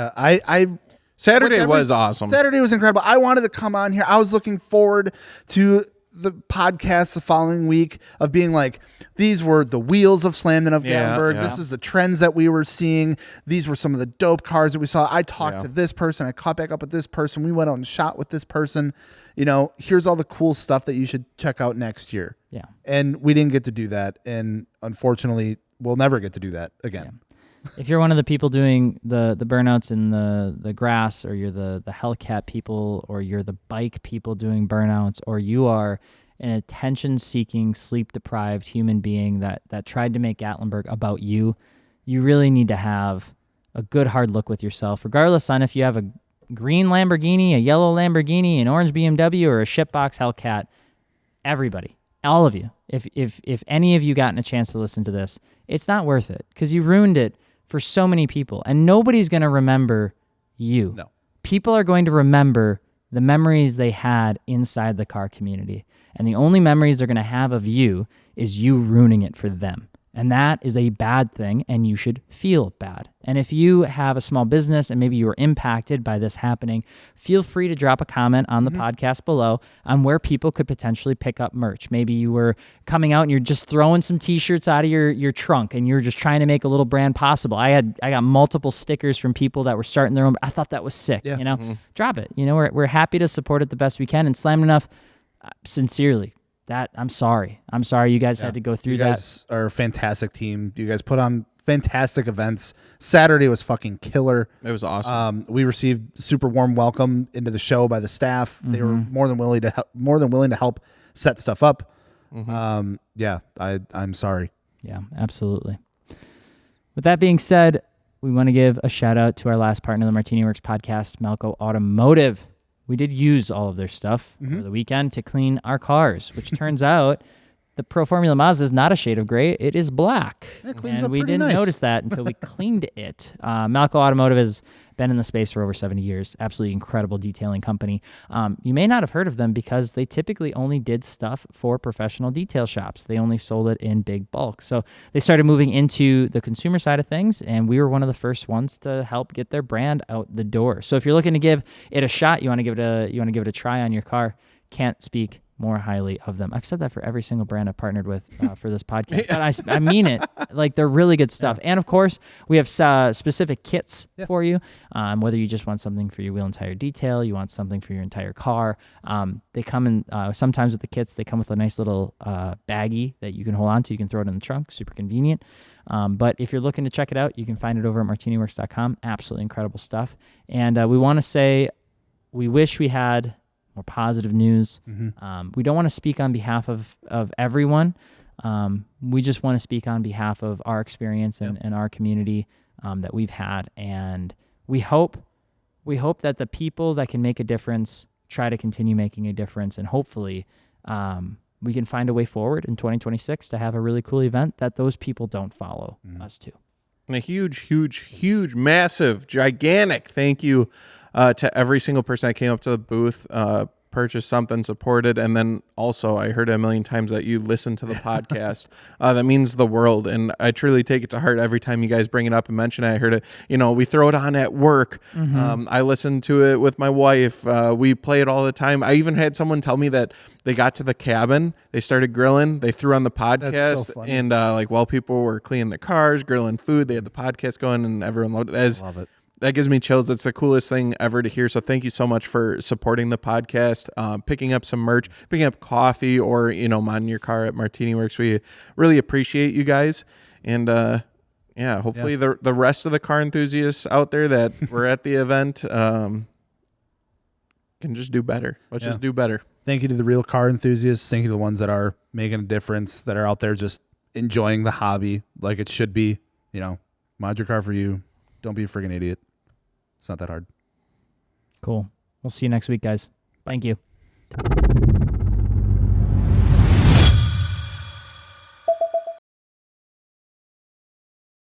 Saturday was awesome. Saturday was incredible. I wanted to come on here. I was looking forward to the podcast the following week of being like, these were the wheels of Slammedenuff Gatlinburg. This is the trends that we were seeing. These were some of the dope cars that we saw. I talked to this person. I caught back up with this person. We went out and shot with this person. Here's all the cool stuff that you should check out next year. Yeah. And we didn't get to do that. And unfortunately, we'll never get to do that again. Yeah. If you're one of the people doing the burnouts in the grass, or you're the Hellcat people, or you're the bike people doing burnouts, or you are an attention-seeking, sleep-deprived human being that tried to make Gatlinburg about you, you really need to have a good hard look with yourself, regardless on if you have a green Lamborghini, a yellow Lamborghini, an orange BMW, or a shitbox Hellcat. Everybody, all of you, if any of you gotten a chance to listen to this, it's not worth it because you ruined it for so many people, and nobody's going to remember you. No. People are going to remember the memories they had inside the car community, and the only memories they're going to have of you is you ruining it for them. And that is a bad thing, and you should feel bad. And if you have a small business and maybe you were impacted by this happening, feel free to drop a comment on the podcast below on where people could potentially pick up merch. Maybe you were coming out and you're just throwing some t-shirts out of your trunk and you're just trying to make a little brand possible. I got multiple stickers from people that were starting their own. I thought that was sick, you know? Drop it. You know, we're happy to support it the best we can. And Slammedenuff, sincerely, I'm sorry. I'm sorry you guys had to go through that. You guys are a fantastic team. You guys put on fantastic events. Saturday was fucking killer. It was awesome. We received super warm welcome into the show by the staff. They were more than willing to help set stuff up. I'm sorry. Yeah, absolutely. With that being said, we want to give a shout out to our last partner of the MartiniWorks podcast, Malco Automotive. We did use all of their stuff over the weekend to clean our cars, which turns out the Pro Formula Mazda is not a shade of gray. It is black. It cleans and up we pretty didn't nice. notice that until we cleaned it. Malco Automotive has been in the space for over 70 years. Absolutely incredible detailing company. You may not have heard of them because they typically only did stuff for professional detail shops. They only sold it in big bulk. So they started moving into the consumer side of things, and we were one of the first ones to help get their brand out the door. So if you're looking to give it a shot, you want to give it a try on your car, can't speak more highly of them. I've said that for every single brand I've partnered with for this podcast, but I mean it. Like, they're really good stuff. And of course, we have specific kits for you. Whether you just want something for your wheel and tire detail, you want something for your entire car. They come in, sometimes with the kits, they come with a nice little baggie that you can hold on to. You can throw it in the trunk, super convenient. But if you're looking to check it out, you can find it over at MartiniWorks.com. Absolutely incredible stuff. And we want to say, we wish we had more positive news. We don't want to speak on behalf of everyone. We just want to speak on behalf of our experience and our community that we've had. And we hope that the people that can make a difference try to continue making a difference. And hopefully we can find a way forward in 2026 to have a really cool event that those people don't follow us to. And a huge, massive, gigantic thank you to every single person that came up to the booth, purchased something, supported, and then also I heard a million times that you listen to the podcast. That means the world, and I truly take it to heart every time you guys bring it up and mention it. I heard it, we throw it on at work. I listen to it with my wife. We play it all the time. I even had someone tell me that they got to the cabin, they started grilling, they threw on the podcast, That's so funny. and while people were cleaning their cars, grilling food, they had the podcast going, and everyone loved it. Love it. That gives me chills. That's the coolest thing ever to hear. So thank you so much for supporting the podcast, picking up some merch, picking up coffee, or, modding your car at MartiniWorks. We really appreciate you guys. And hopefully the rest of the car enthusiasts out there that were at the event can just do better. Let's just do better. Thank you to the real car enthusiasts. Thank you to the ones that are making a difference, that are out there just enjoying the hobby like it should be. Mod your car for you. Don't be a friggin' idiot. It's not that hard. Cool. We'll see you next week, guys. Thank you.